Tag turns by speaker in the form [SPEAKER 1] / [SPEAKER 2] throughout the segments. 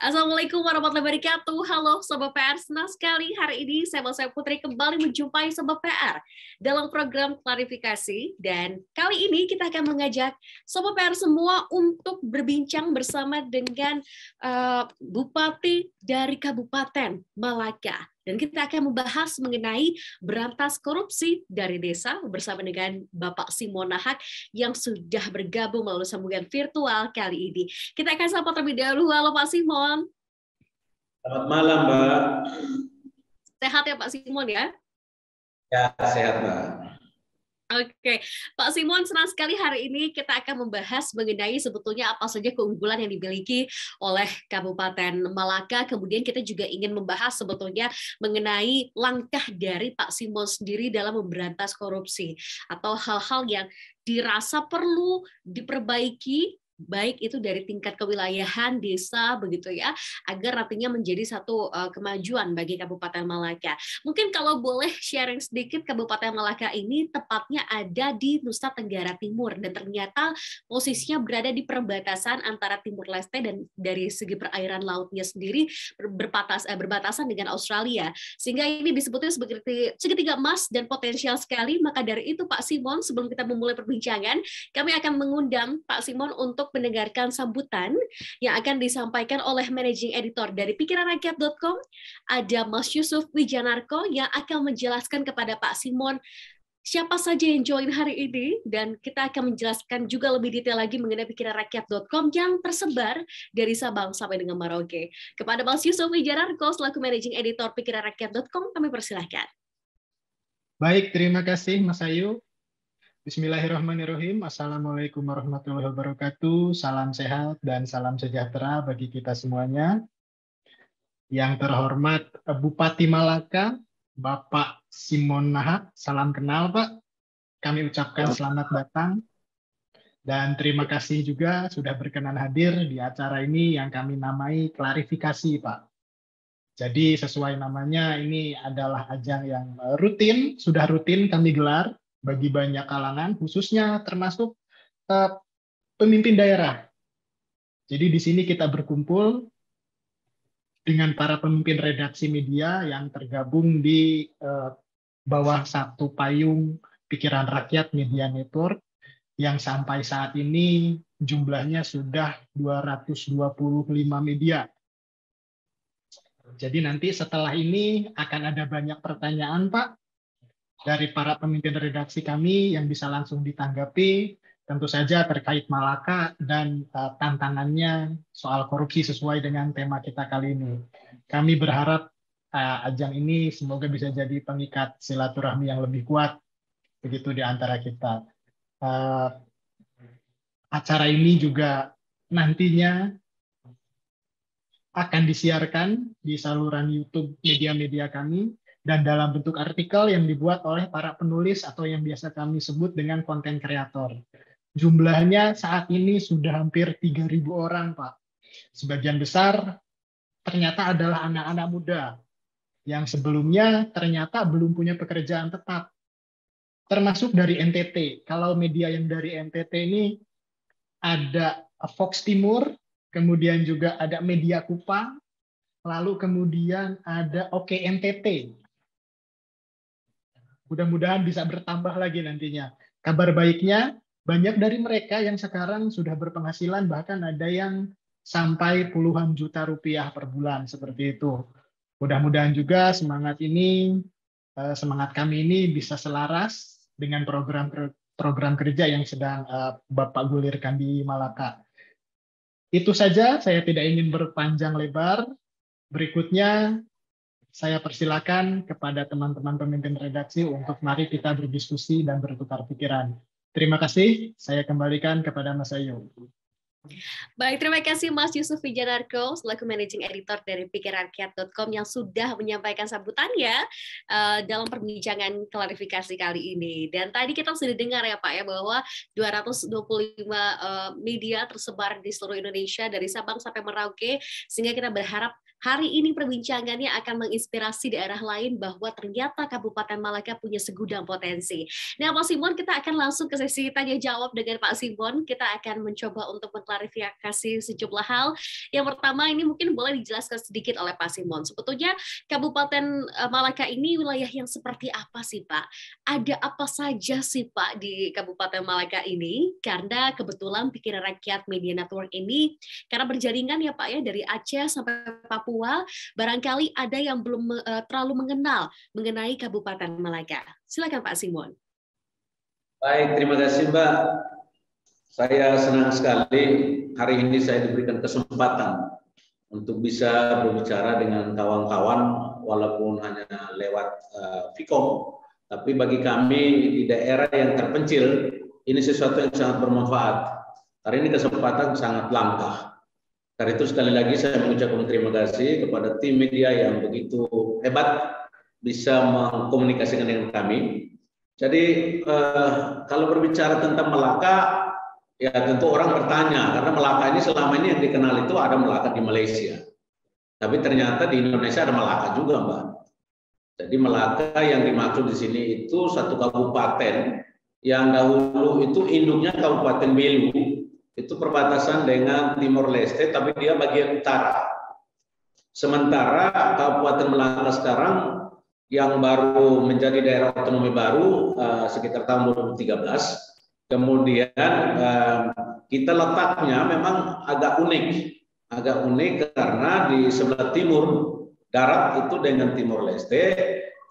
[SPEAKER 1] Assalamualaikum warahmatullahi wabarakatuh. Halo Sobat PR, senang sekali hari ini saya Putri kembali menjumpai Sobat PR dalam program klarifikasi. Dan kali ini kita akan mengajak Sobat PR semua untuk berbincang bersama dengan Bupati dari Kabupaten Malaka. Dan kita akan membahas mengenai berantas korupsi dari desa bersama dengan Bapak Simon Nahak yang sudah bergabung melalui sambungan virtual kali ini. Kita akan sapa terlebih dahulu. Halo Pak Simon.
[SPEAKER 2] Selamat malam, Mbak.
[SPEAKER 1] Sehat ya Pak Simon ya?
[SPEAKER 2] Ya, sehat, Mbak.
[SPEAKER 1] Oke, Pak Simon, senang sekali hari ini kita akan membahas mengenai sebetulnya apa saja keunggulan yang dimiliki oleh Kabupaten Malaka. Kemudian kita juga ingin membahas sebetulnya mengenai langkah dari Pak Simon sendiri dalam memberantas korupsi atau hal-hal yang dirasa perlu diperbaiki, baik itu dari tingkat kewilayahan, desa, begitu ya, agar nantinya menjadi satu kemajuan bagi Kabupaten Malaka. Mungkin kalau boleh sharing sedikit, Kabupaten Malaka ini tepatnya ada di Nusa Tenggara Timur, dan ternyata posisinya berada di perbatasan antara Timur Leste dan dari segi perairan lautnya sendiri berbatasan dengan Australia, sehingga ini disebutnya sebagai segitiga emas dan potensial sekali. Maka dari itu Pak Simon, sebelum kita memulai perbincangan, kami akan mengundang Pak Simon untuk mendengarkan sambutan yang akan disampaikan oleh Managing Editor dari pikiranrakyat.com. Ada Mas Yusuf Wijanarko yang akan menjelaskan kepada Pak Simon siapa saja yang join hari ini, dan kita akan menjelaskan juga lebih detail lagi mengenai pikiranrakyat.com yang tersebar dari Sabang sampai dengan Merauke. Kepada Mas Yusuf Wijanarko selaku Managing Editor pikiranrakyat.com, kami persilahkan.
[SPEAKER 3] Baik, terima kasih Mas Ayu. Bismillahirrahmanirrahim. Assalamualaikum warahmatullahi wabarakatuh. Salam sehat dan salam sejahtera bagi kita semuanya. Yang terhormat Bupati Malaka, Bapak Simon Nahak. Salam kenal, Pak. Kami ucapkan selamat datang. Dan terima kasih juga sudah berkenan hadir di acara ini yang kami namai klarifikasi, Pak. Jadi sesuai namanya, ini adalah ajang yang sudah rutin kami gelar bagi banyak kalangan, khususnya termasuk pemimpin daerah. Jadi di sini kita berkumpul dengan para pemimpin redaksi media yang tergabung di bawah satu payung Pikiran Rakyat Media Network, yang sampai saat ini jumlahnya sudah 225 media. Jadi nanti setelah ini akan ada banyak pertanyaan, Pak, dari para pemimpin redaksi kami yang bisa langsung ditanggapi, tentu saja terkait Malaka dan tantangannya soal korupsi sesuai dengan tema kita kali ini. Kami berharap ajang ini semoga bisa jadi pengikat silaturahmi yang lebih kuat begitu di antara kita. Acara ini juga nantinya akan disiarkan di saluran YouTube media-media kami dan dalam bentuk artikel yang dibuat oleh para penulis atau yang biasa kami sebut dengan konten kreator. Jumlahnya saat ini sudah hampir 3.000 orang, Pak. Sebagian besar ternyata adalah anak-anak muda yang sebelumnya ternyata belum punya pekerjaan tetap. Termasuk dari NTT. Kalau media yang dari NTT ini ada Fox Timur, kemudian juga ada Media Kupang, lalu kemudian ada Oke NTT. Mudah-mudahan bisa bertambah lagi nantinya. Kabar baiknya, banyak dari mereka yang sekarang sudah berpenghasilan, bahkan ada yang sampai puluhan juta rupiah per bulan, seperti itu. Mudah-mudahan juga semangat kami ini bisa selaras dengan program kerja yang sedang Bapak gulirkan di Malaka. Itu saja, saya tidak ingin berpanjang lebar. Berikutnya, saya persilakan kepada teman-teman pemimpin redaksi untuk mari kita berdiskusi dan bertukar pikiran. Terima kasih, saya kembalikan kepada Mas Ayu.
[SPEAKER 1] Baik, terima kasih Mas Yusuf Wijanarko selaku Managing Editor dari pikiranrakyat.com yang sudah menyampaikan sambutannya dalam perbincangan klarifikasi kali ini. Dan tadi kita sudah dengar ya Pak ya, bahwa 225 media tersebar di seluruh Indonesia dari Sabang sampai Merauke, sehingga kita berharap Hari ini perbincangannya akan menginspirasi daerah lain bahwa ternyata Kabupaten Malaka punya segudang potensi. Nah, Pak Simon, kita akan langsung ke sesi tanya jawab dengan Pak Simon. Kita akan mencoba untuk mengklarifikasi sejumlah hal. Yang pertama, ini mungkin boleh dijelaskan sedikit oleh Pak Simon. Sebetulnya Kabupaten Malaka ini wilayah yang seperti apa sih, Pak? Ada apa saja sih, Pak, di Kabupaten Malaka ini? Karena kebetulan Pikiran Rakyat Media Network ini, karena berjaringan ya Pak ya, dari Aceh sampai Papua, barangkali ada yang belum terlalu mengenal mengenai Kabupaten Malaka. Silakan Pak Simon.
[SPEAKER 2] Baik, terima kasih Mbak. Saya senang sekali hari ini saya diberikan kesempatan untuk bisa berbicara dengan kawan-kawan walaupun hanya lewat Vkom, tapi bagi kami di daerah yang terpencil ini sesuatu yang sangat bermanfaat. Hari ini kesempatan sangat langka. Karena itu sekali lagi saya mengucapkan terima kasih kepada tim media yang begitu hebat bisa mengkomunikasikan dengan kami. Jadi kalau berbicara tentang Malaka, ya tentu orang bertanya karena Malaka ini selama ini yang dikenal itu ada Malaka di Malaysia. Tapi ternyata di Indonesia ada Malaka juga, Mbak. Jadi Malaka yang dimaksud di sini itu satu kabupaten yang dahulu itu induknya Kabupaten Belu. Itu perbatasan dengan Timor Leste, tapi dia bagian utara. Sementara Kabupaten Malaka sekarang yang baru menjadi daerah otonomi baru sekitar tahun 2013. Kemudian kita letaknya memang agak unik karena di sebelah timur darat itu dengan Timor Leste,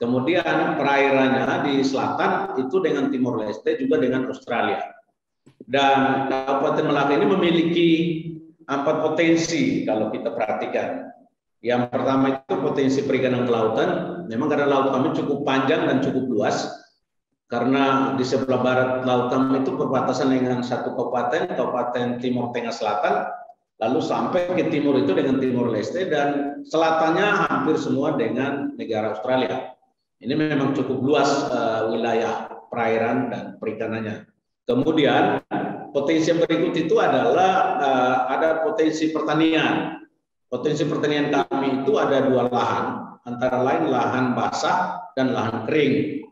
[SPEAKER 2] kemudian perairannya di selatan itu dengan Timor Leste juga dengan Australia. Dan Kabupaten Malaka ini memiliki 4 potensi kalau kita perhatikan. Yang pertama itu potensi perikanan kelautan. Memang karena laut kami cukup panjang dan cukup luas. Karena di sebelah barat laut kami itu perbatasan dengan satu kabupaten, Kabupaten Timur Tengah Selatan. Lalu sampai ke timur itu dengan Timor Leste dan selatannya hampir semua dengan negara Australia. Ini memang cukup luas wilayah perairan dan perikanannya. Kemudian potensi yang berikut itu adalah ada potensi pertanian. Potensi pertanian kami itu ada 2 lahan, antara lain lahan basah dan lahan kering.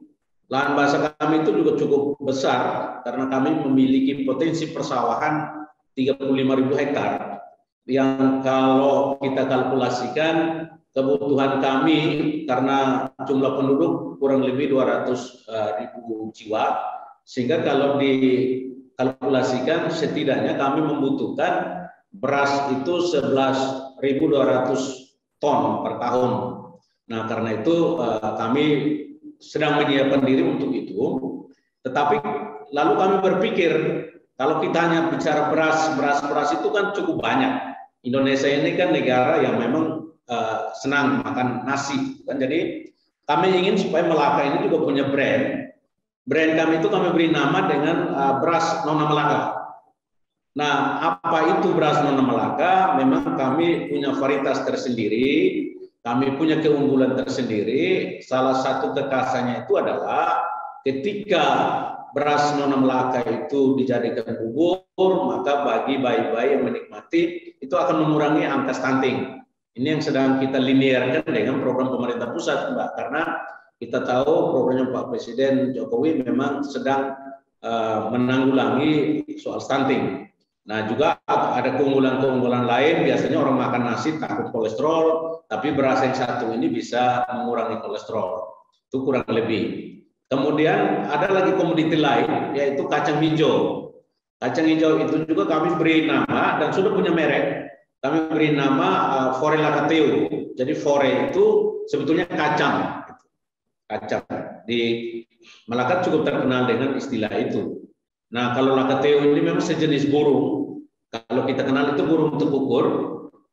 [SPEAKER 2] Lahan basah kami itu juga cukup besar karena kami memiliki potensi persawahan 35.000 hektar. Yang kalau kita kalkulasikan kebutuhan kami karena jumlah penduduk kurang lebih 200.000 jiwa. Sehingga kalau dikalkulasikan setidaknya kami membutuhkan beras itu 11.200 ton per tahun. Nah karena itu kami sedang menyiapkan diri untuk itu. Tetapi lalu kami berpikir kalau kita hanya bicara beras itu kan cukup banyak. Indonesia ini kan negara yang memang senang makan nasi. Kan? Jadi kami ingin supaya Malaka ini juga punya brand. Brand kami itu kami beri nama dengan beras Nona Malaka. Nah, apa itu beras Nona Malaka? Memang kami punya varietas tersendiri, kami punya keunggulan tersendiri. Salah satu kekhasannya itu adalah ketika beras Nona Malaka itu dijadikan bubur, maka bagi bayi-bayi yang menikmati itu akan mengurangi angka stunting. Ini yang sedang kita linearkan dengan program pemerintah pusat, Mbak, karena kita tahu programnya Pak Presiden Jokowi memang sedang menanggulangi soal stunting. Nah juga ada keunggulan-keunggulan lain, biasanya orang makan nasi takut kolesterol, tapi beras yang satu ini bisa mengurangi kolesterol. Itu kurang lebih. Kemudian ada lagi komoditi lain, yaitu kacang hijau. Kacang hijau itu juga kami beri nama dan sudah punya merek. Kami beri nama Fore Lacateo. Jadi Fore itu sebetulnya kacang. Kacang di Malaka cukup terkenal dengan istilah itu. Nah kalau Lacateo ini memang sejenis burung. Kalau kita kenal itu burung tekukur.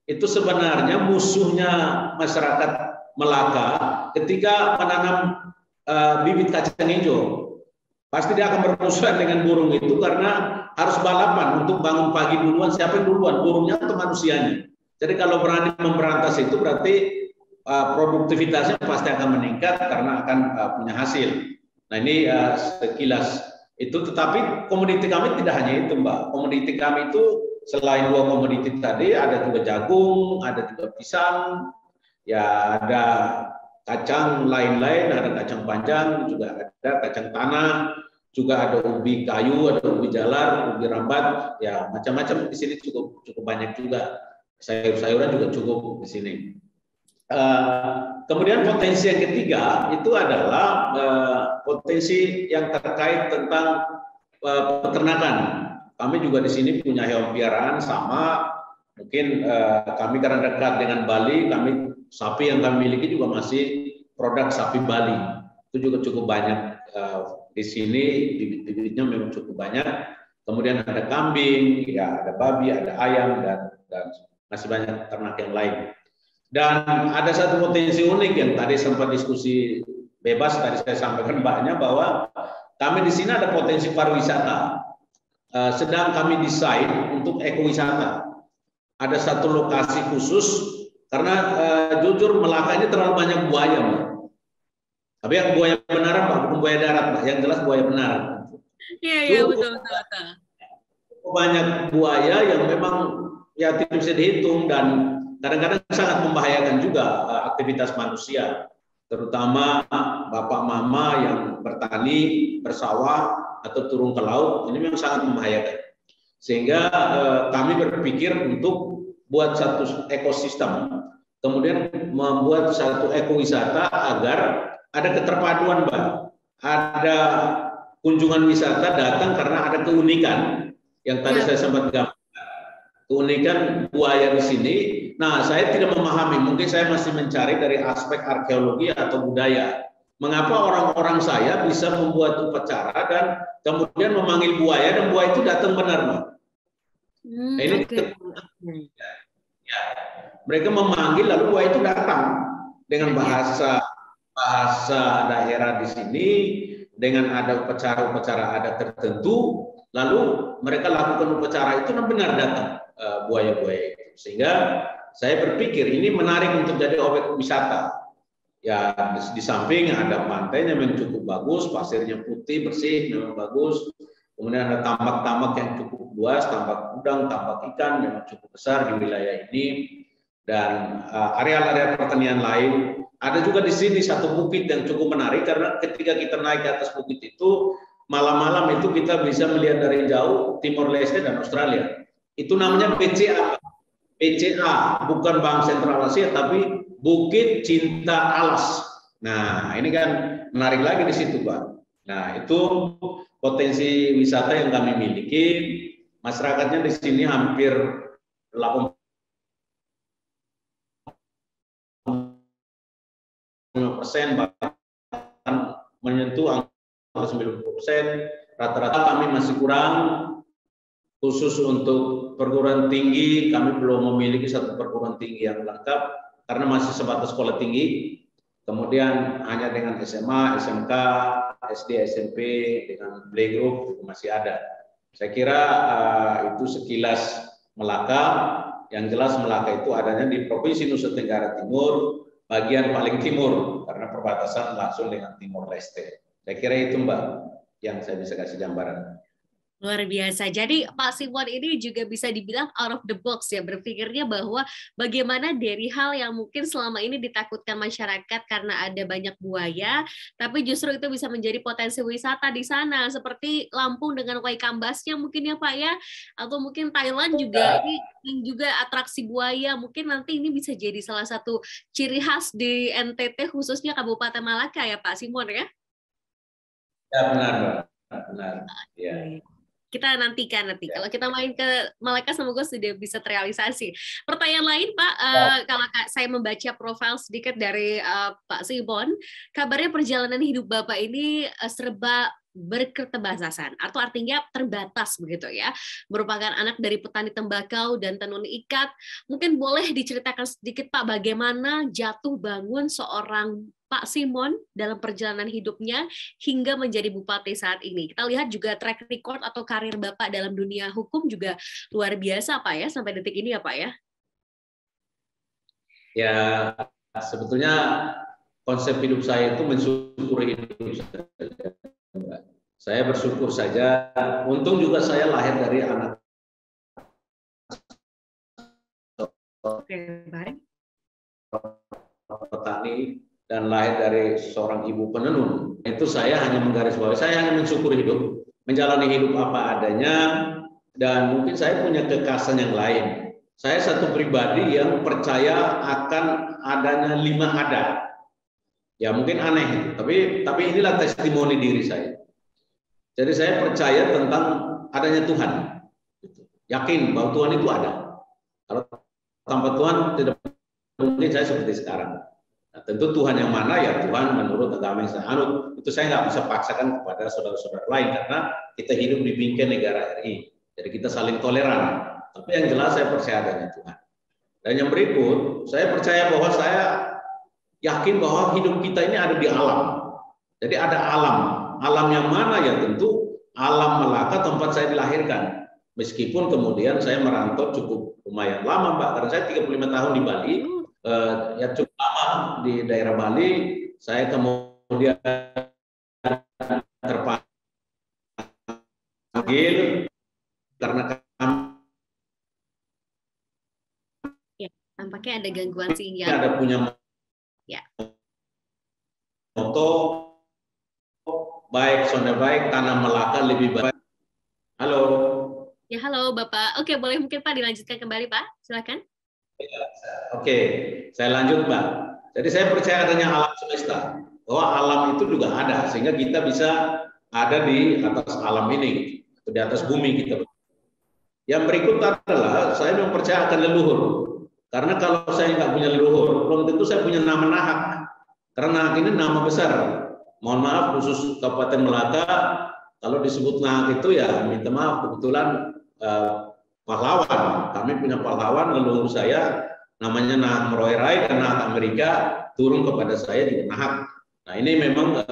[SPEAKER 2] Itu sebenarnya musuhnya masyarakat Malaka ketika menanam bibit kacang hijau. Pasti dia akan bermusuhan dengan burung itu karena harus balapan untuk bangun pagi duluan. Siapa yang duluan? Burungnya atau manusianya? Jadi kalau berani memberantas itu berarti produktivitasnya pasti akan meningkat karena akan punya hasil. Nah ini sekilas itu, tetapi komoditi kami tidak hanya itu, Mbak. Komoditi kami itu selain 2 komoditi tadi ada juga jagung, ada juga pisang, Ya ada kacang lain-lain, ada kacang panjang, juga ada kacang tanah, juga ada ubi kayu, ada ubi jalar, ubi rambat, ya macam-macam di sini cukup banyak juga. Sayur-sayuran juga cukup di sini. Kemudian potensi yang ketiga itu adalah potensi yang terkait tentang peternakan. Kami juga di sini punya hewan piaraan sama. Mungkin kami karena dekat dengan Bali, sapi yang kami miliki juga masih produk sapi Bali. Itu juga cukup banyak di sini, bibit-bibitnya memang cukup banyak. Kemudian ada kambing, ya ada babi, ada ayam dan masih banyak ternak yang lain. Dan ada satu potensi unik yang tadi sempat diskusi bebas tadi saya sampaikan Mbaknya bahwa kami di sini ada potensi pariwisata. Sedang kami desain untuk ekowisata. Ada satu lokasi khusus karena jujur Melaka ini terlalu banyak buaya, Mbak. Tapi yang buaya benar, Pak, bukan buaya darat, Mbak. Yang jelas buaya benar.
[SPEAKER 1] Iya, betul.
[SPEAKER 2] Banyak buaya yang memang ya tidak bisa dihitung dan kadang-kadang sangat membahayakan juga aktivitas manusia, terutama bapak mama yang bertani, bersawah atau turun ke laut, ini memang sangat membahayakan. Sehingga kami berpikir untuk buat satu ekosistem, kemudian membuat satu ekowisata agar ada keterpaduan, Mbak. Ada kunjungan wisata datang karena ada keunikan yang tadi saya sempat gambarkan. Keunikan buaya di sini. Nah, saya tidak memahami, mungkin saya masih mencari dari aspek arkeologi atau budaya. Mengapa orang-orang saya bisa membuat upacara dan kemudian memanggil buaya dan buaya itu datang benar, Mbak. Nah, ini ya, mereka memanggil lalu buaya itu datang dengan bahasa daerah di sini, dengan ada upacara-upacara adat tertentu, lalu mereka lakukan upacara itu dan benar datang buaya-buaya itu. Sehingga saya berpikir ini menarik untuk jadi objek wisata. Ya di samping ada pantainya memang cukup bagus, pasirnya putih bersih memang bagus. Kemudian ada tambak-tambak yang cukup luas, tambak udang, tambak ikan memang cukup besar di wilayah ini, dan area-area pertanian lain. Ada juga di sini satu bukit yang cukup menarik karena ketika kita naik ke atas bukit itu malam-malam itu kita bisa melihat dari jauh Timor Leste dan Australia. Itu namanya BCA. BCA bukan Bank Sentral Asia tapi Bukit Cinta Alas. Nah, ini kan menarik lagi di situ, Pak. Nah, itu potensi wisata yang kami miliki. Masyarakatnya di sini hampir 80% bahkan menyentuh angka 90%. Rata-rata kami masih kurang. Khusus untuk perguruan tinggi, kami belum memiliki satu perguruan tinggi yang lengkap karena masih sebatas sekolah tinggi. Kemudian hanya dengan SMA, SMK, SD, SMP, dengan playgroup masih ada. Saya kira itu sekilas Melaka. Yang jelas Melaka itu adanya di Provinsi Nusa Tenggara Timur, bagian paling timur karena perbatasan langsung dengan Timor Leste. Saya kira itu, Mbak, yang saya bisa kasih gambaran.
[SPEAKER 1] Luar biasa. Jadi Pak Simon ini juga bisa dibilang out of the box ya, berpikirnya bahwa bagaimana dari hal yang mungkin selama ini ditakutkan masyarakat karena ada banyak buaya, tapi justru itu bisa menjadi potensi wisata di sana, seperti Lampung dengan Waikambasnya mungkin ya Pak ya, atau mungkin Thailand juga ini juga atraksi buaya, mungkin nanti ini bisa jadi salah satu ciri khas di NTT khususnya Kabupaten Malaka ya Pak Simon ya?
[SPEAKER 2] Ya benar, benar. Ya.
[SPEAKER 1] Kita nantikan nanti. Kalau kita main ke Malaka semoga sudah bisa terrealisasi. Pertanyaan lain Pak, kalau saya membaca profil sedikit dari Pak Simon, kabarnya perjalanan hidup Bapak ini serba berketerbatasan atau artinya terbatas begitu ya. Merupakan anak dari petani tembakau dan tenun ikat. Mungkin boleh diceritakan sedikit Pak bagaimana jatuh bangun seorang Pak Simon dalam perjalanan hidupnya hingga menjadi bupati saat ini. Kita lihat juga track record atau karir Bapak dalam dunia hukum juga luar biasa Pak ya sampai detik ini ya Pak ya.
[SPEAKER 2] Ya sebetulnya konsep hidup saya itu mensyukuri hidup saja. Saya bersyukur saja. Untung juga saya lahir dari anak.
[SPEAKER 1] Oke, baik.
[SPEAKER 2] rohani dan lahir dari seorang ibu penenun. Itu saya hanya menggarisbawahi, saya hanya mensyukuri hidup, menjalani hidup apa adanya, dan mungkin saya punya kekhasan yang lain. Saya satu pribadi yang percaya akan adanya 5 ada. Ya mungkin aneh, tapi inilah testimoni diri saya. Jadi saya percaya tentang adanya Tuhan. Yakin bahwa Tuhan itu ada. Kalau tanpa Tuhan tidak mungkin saya seperti sekarang. Nah, tentu Tuhan yang mana ya Tuhan menurut agama yang saya anut. Itu saya nggak bisa paksakan kepada saudara-saudara lain karena kita hidup di bingkai negara RI. Jadi kita saling toleran. Tapi yang jelas saya percaya adanya Tuhan. Dan yang berikut, saya percaya bahwa saya yakin bahwa hidup kita ini ada di alam. Jadi ada alam. Alam yang mana ya tentu alam Melaka tempat saya dilahirkan. Meskipun kemudian saya merantau cukup lumayan lama, Mbak. Karena saya 35 tahun di Bali. Ya cukup lama di daerah Bali. Saya kemudian terpanggil karena
[SPEAKER 1] tampaknya ada gangguan sinyal.
[SPEAKER 2] Ada punya moto baik, sonda baik, tanah Melaka lebih baik. Halo.
[SPEAKER 1] Ya, halo Bapak. Oke, boleh mungkin Pak dilanjutkan kembali, Pak? Silakan.
[SPEAKER 2] Oke, saya lanjut, Mbak. Jadi saya percaya adanya alam semesta. Bahwa alam itu juga ada, sehingga kita bisa ada di atas alam ini, atau di atas bumi kita. Yang berikut adalah saya mempercaya akan leluhur. Karena kalau saya nggak punya leluhur, belum tentu saya punya nama Nahak. Karena Nahak ini nama besar. Mohon maaf khusus Kabupaten Melaka, kalau disebut Nahak itu ya minta maaf, kebetulan pahlawan. Kami punya pahlawan leluhur saya, namanya Nahak Meroerai dan Nahak Amerika, turun kepada saya di Nahak. Nah ini memang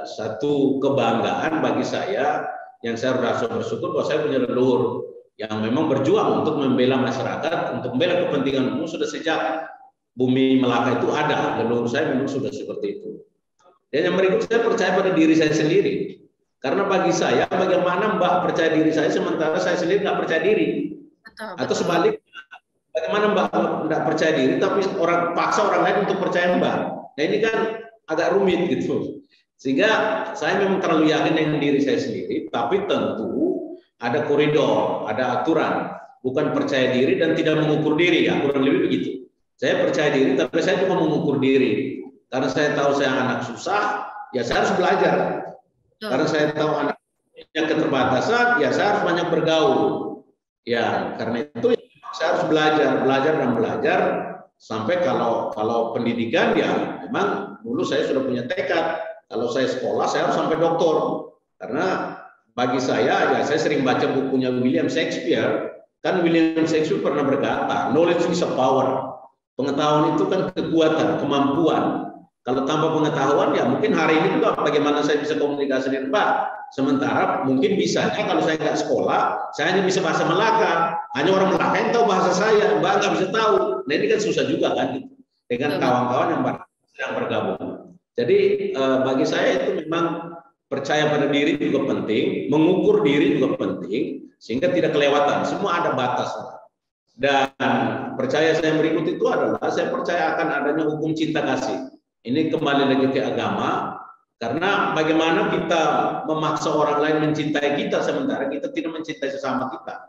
[SPEAKER 2] satu kebanggaan bagi saya, yang saya rasa bersyukur bahwa saya punya leluhur yang memang berjuang untuk membela masyarakat, untuk membela kepentingan umum sudah sejak bumi Melaka itu ada. Leluhur saya memang sudah seperti itu. Dan yang berikut, saya percaya pada diri saya sendiri. Karena bagi saya, bagaimana Mbak percaya diri saya sementara saya sendiri nggak percaya diri? Betul. Atau sebaliknya, bagaimana Mbak nggak percaya diri tapi paksa orang lain untuk percaya Mbak? Nah ini kan agak rumit gitu. Sehingga saya memang terlalu yakin dengan diri saya sendiri, tapi tentu ada koridor, ada aturan. Bukan percaya diri dan tidak mengukur diri, ya kurang lebih begitu. Saya percaya diri, tapi saya cuma mengukur diri. Karena saya tahu saya anak susah, ya saya harus belajar. Karena saya tahu anak punya keterbatasan, ya saya harus banyak bergaul. Ya, karena itu saya harus belajar dan belajar sampai kalau pendidikan ya memang dulu saya sudah punya tekad. Kalau saya sekolah saya harus sampai doktor. Karena bagi saya ya saya sering baca bukunya William Shakespeare. Kan William Shakespeare pernah berkata, knowledge is a power. Pengetahuan itu kan kekuatan, kemampuan. Kalau tanpa pengetahuan, ya mungkin hari ini juga bagaimana saya bisa komunikasi dengan Mbak. Sementara mungkin bisanya kalau saya nggak sekolah, saya hanya bisa bahasa Melaka. Hanya orang Melaka yang tahu bahasa saya, Mbak nggak bisa tahu. Nah ini kan susah juga kan, gitu. Dengan kawan-kawan yang sedang bergabung. Jadi bagi saya itu memang percaya pada diri juga penting, mengukur diri juga penting, sehingga tidak kelewatan. Semua ada batas. Dan percaya saya yang berikut itu adalah, saya percaya akan adanya hukum cinta kasih. Ini kembali lagi ke agama, karena bagaimana kita memaksa orang lain mencintai kita sementara kita tidak mencintai sesama kita.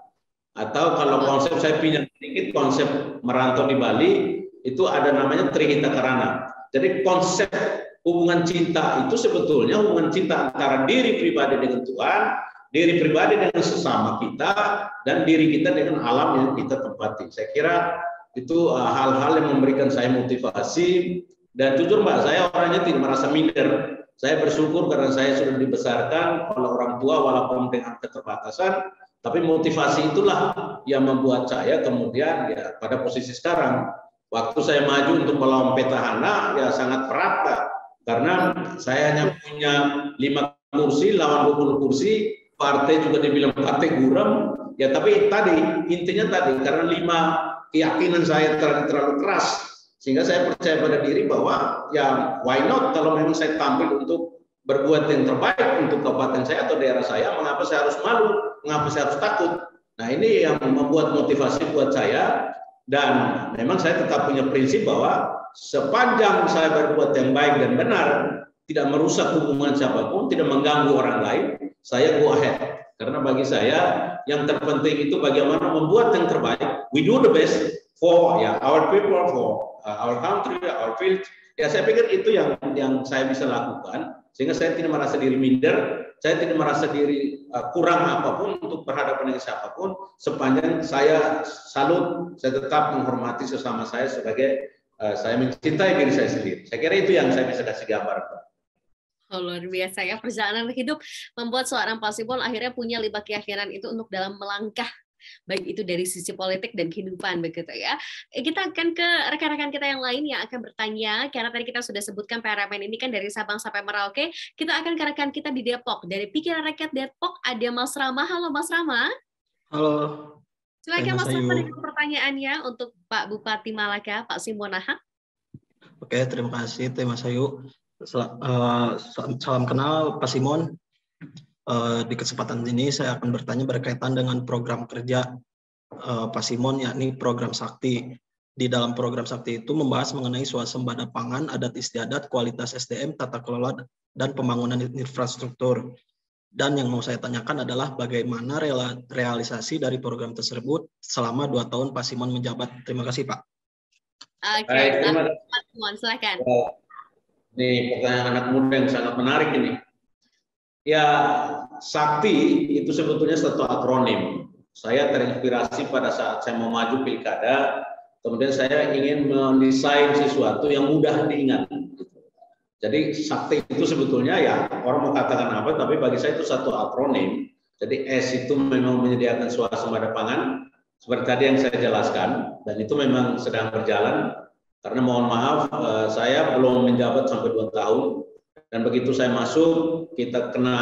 [SPEAKER 2] Atau kalau konsep saya pinjam sedikit, konsep merantau di Bali, itu ada namanya Trihita Karana. Jadi konsep hubungan cinta itu sebetulnya hubungan cinta antara diri pribadi dengan Tuhan, diri pribadi dengan sesama kita, dan diri kita dengan alam yang kita tempati. Saya kira itu hal-hal yang memberikan saya motivasi. Dan jujur Mbak, saya orangnya tidak merasa minder. Saya bersyukur karena saya sudah dibesarkan oleh orang tua walaupun dengan keterbatasan. Tapi motivasi itulah yang membuat saya kemudian ya pada posisi sekarang. Waktu saya maju untuk melawan petahana ya sangat berat. Karena saya hanya punya 5 kursi, lawan 20 kursi. Partai juga dibilang partai guram. Ya tapi tadi, intinya tadi, karena 5 keyakinan saya terlalu keras. Sehingga saya percaya pada diri bahwa ya why not kalau memang saya tampil untuk berbuat yang terbaik untuk kabupaten saya atau daerah saya, mengapa saya harus malu, mengapa saya harus takut. Nah ini yang membuat motivasi buat saya, dan memang saya tetap punya prinsip bahwa sepanjang saya berbuat yang baik dan benar, tidak merusak hubungan siapapun, tidak mengganggu orang lain, saya go ahead. Karena bagi saya yang terpenting itu bagaimana membuat yang terbaik. We do the best for our people, for our country, our field. Ya saya pikir itu yang saya bisa lakukan, sehingga saya tidak merasa diri minder, saya tidak merasa diri kurang apapun untuk berhadapan dengan siapapun, sepanjang saya salut, saya tetap menghormati sesama saya sebagai saya mencintai diri saya sendiri. Saya kira itu yang saya bisa kasih gambar.
[SPEAKER 1] Oh, luar biasa ya, perjalanan hidup membuat seorang Pak Simon akhirnya punya 5 keyakinan itu untuk dalam melangkah, baik itu dari sisi politik dan kehidupan begitu ya. Kita akan ke rekan-rekan kita yang lain yang akan bertanya, karena tadi kita sudah sebutkan PRMN ini kan dari Sabang sampai Merauke. Kita akan ke rekan kita di Depok. Dari Pikiran Rakyat Depok ada Mas Rama. Halo Mas Rama.
[SPEAKER 4] Halo.
[SPEAKER 1] Silakan Mas Rama dengan pertanyaannya untuk Pak Bupati Malaka, Pak Simon Naha.
[SPEAKER 4] Oke, terima kasih Mas Ayu. Salam kenal Pak Simon. Di kesempatan ini saya akan bertanya berkaitan dengan program kerja Pak Simon, yakni program Sakti. Di dalam program Sakti itu membahas mengenai swasembada pangan, adat istiadat, kualitas SDM, tata kelola, dan pembangunan infrastruktur. Dan yang mau saya tanyakan adalah bagaimana realisasi dari program tersebut selama 2 tahun Pak Simon menjabat. Terima kasih Pak.
[SPEAKER 1] Oke, Pak Simon, silakan.
[SPEAKER 2] Ini pertanyaan anak muda yang sangat menarik ini. Ya, Sakti itu sebetulnya satu akronim. Saya terinspirasi pada saat saya mau maju pilkada, kemudian saya ingin mendesain sesuatu yang mudah diingat. Jadi Sakti itu sebetulnya ya orang mau katakan apa, tapi bagi saya itu satu akronim. Jadi S itu memang menyediakan swasembada pangan, seperti tadi yang saya jelaskan, dan itu memang sedang berjalan. Karena mohon maaf, saya belum menjabat sampai 2 tahun, dan begitu saya masuk, kita kena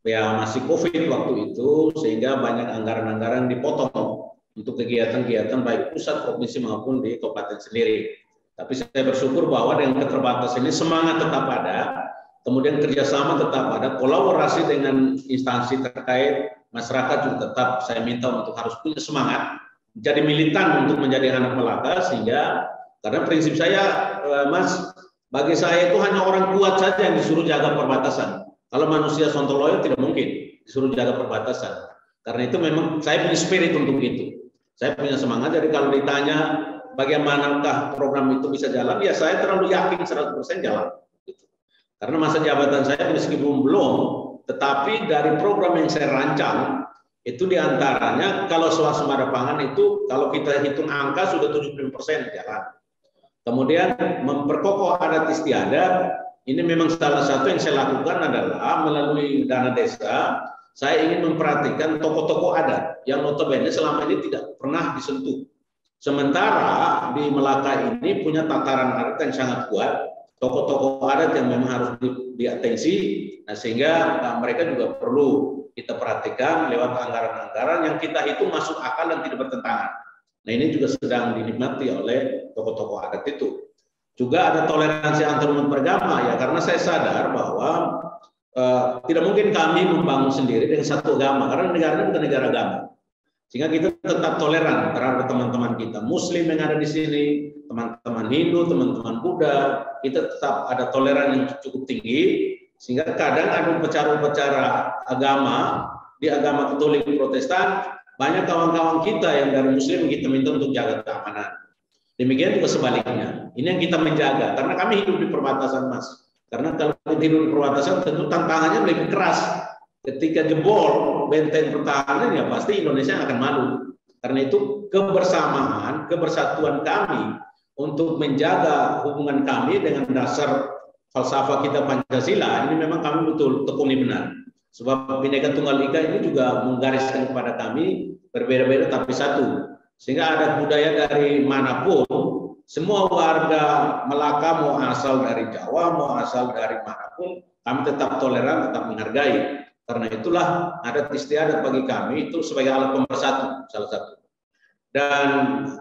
[SPEAKER 2] ya masih COVID waktu itu, sehingga banyak anggaran-anggaran dipotong untuk kegiatan-kegiatan baik pusat, provinsi maupun di kabupaten sendiri. Tapi saya bersyukur bahwa dengan keterbatasan ini semangat tetap ada, kemudian kerjasama tetap ada, kolaborasi dengan instansi terkait, masyarakat juga tetap saya minta untuk harus punya semangat, jadi militan untuk menjadi anak Malaka, sehingga karena prinsip saya, Mas, bagi saya itu hanya orang kuat saja yang disuruh jaga perbatasan. Kalau manusia sontoloyo tidak mungkin disuruh jaga perbatasan. Karena itu memang saya punya spirit untuk itu. Saya punya semangat, jadi kalau ditanya bagaimanakah program itu bisa jalan, ya saya terlalu yakin 100% jalan. Karena masa jabatan saya meskipun belum, tetapi dari program yang saya rancang, itu diantaranya kalau swasembada pangan itu, kalau kita hitung angka sudah 75% jalan. Kemudian memperkokoh adat istiadat, ini memang salah satu yang saya lakukan adalah melalui dana desa, saya ingin memperhatikan tokoh-tokoh adat yang notabene selama ini tidak pernah disentuh. Sementara di Melaka ini punya tataran adat yang sangat kuat, tokoh-tokoh adat yang memang harus diatensi, nah sehingga mereka juga perlu kita perhatikan lewat anggaran-anggaran yang kita hitung masuk akal dan tidak bertentangan. Nah ini juga sedang dinikmati oleh tokoh-tokoh adat itu. Juga ada toleransi antarumat beragama ya, karena saya sadar bahwa tidak mungkin kami membangun sendiri dengan satu agama, karena negara ini bukan negara agama. Sehingga kita tetap toleran terhadap teman-teman kita, Muslim yang ada di sini, teman-teman Hindu, teman-teman Buddha, kita tetap ada toleran yang cukup tinggi, sehingga kadang ada upacara-upacara agama, di agama Katolik Protestan, banyak kawan-kawan kita yang dari Muslim kita minta untuk jaga keamanan. Demikian juga sebaliknya. Ini yang kita menjaga, karena kami hidup di perbatasan, Mas. Karena kalau kita hidup di perbatasan, tentu tantangannya lebih keras. Ketika jebol benteng pertahanan, ya pasti Indonesia akan malu. Karena itu kebersamaan, kebersatuan kami untuk menjaga hubungan kami dengan dasar falsafah kita Pancasila, ini memang kami betul tekuni benar. Sebab Bhinneka Tunggal Ika ini juga menggariskan kepada kami berbeda-beda tapi satu. Sehingga ada budaya dari manapun, semua warga Melaka mau asal dari Jawa, mau asal dari manapun, kami tetap toleran, tetap menghargai. Karena itulah adat istiadat bagi kami itu sebagai alat pemersatu salah satu. Dan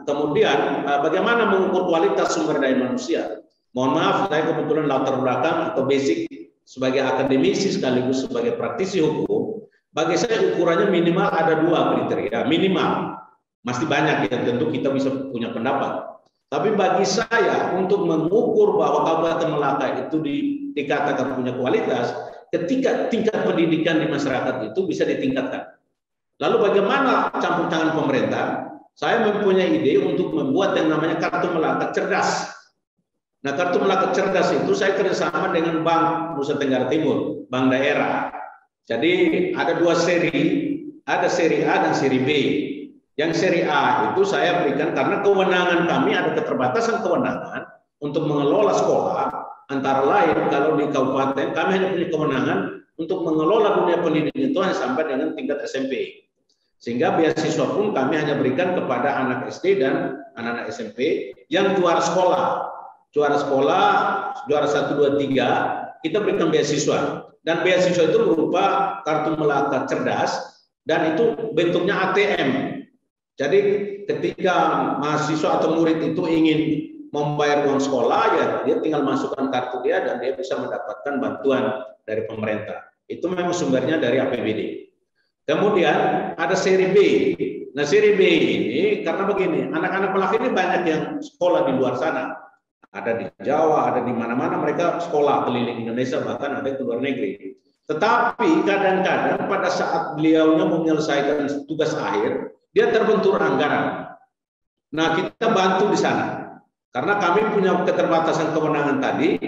[SPEAKER 2] kemudian bagaimana mengukur kualitas sumber daya manusia? Mohon maaf, saya kebetulan latar belakang atau basic sebagai akademisi sekaligus sebagai praktisi hukum. Bagi saya ukurannya minimal ada 2 kriteria, minimal. Masih banyak ya, tentu kita bisa punya pendapat. Tapi bagi saya untuk mengukur bahwa Kabupaten Melaka itu dikatakan punya kualitas, ketika tingkat pendidikan di masyarakat itu bisa ditingkatkan. Lalu bagaimana campur tangan pemerintah? Saya mempunyai ide untuk membuat yang namanya Kartu Melaka Cerdas. Nah, Kartu Melaka Cerdas itu saya kerjasama dengan Bank Nusa Tenggara Timur, Bank Daerah. Jadi ada 2 seri, ada seri A dan seri B. Yang seri A itu saya berikan karena kewenangan kami ada keterbatasan kewenangan untuk mengelola sekolah. Antara lain kalau di kabupaten kami hanya punya kewenangan untuk mengelola dunia pendidikan itu hanya sampai dengan tingkat SMP. Sehingga beasiswa pun kami hanya berikan kepada anak SD dan anak-anak SMP yang juara sekolah. Juara 1, 2, 3, kita berikan beasiswa. Dan beasiswa itu berupa Kartu Melaka Cerdas dan itu bentuknya ATM. Jadi ketika mahasiswa atau murid itu ingin membayar uang sekolah, ya dia tinggal masukkan kartu dia dan dia bisa mendapatkan bantuan dari pemerintah. Itu memang sumbernya dari APBD. Kemudian ada seri B. Nah, seri B ini karena begini, anak-anak Melaka ini banyak yang sekolah di luar sana. Ada di Jawa, ada di mana-mana mereka sekolah keliling Indonesia, bahkan ada di luar negeri. Tetapi kadang-kadang pada saat beliaunya menyelesaikan tugas akhir, dia terbentur anggaran. Nah, kita bantu di sana. Karena kami punya keterbatasan kewenangan tadi,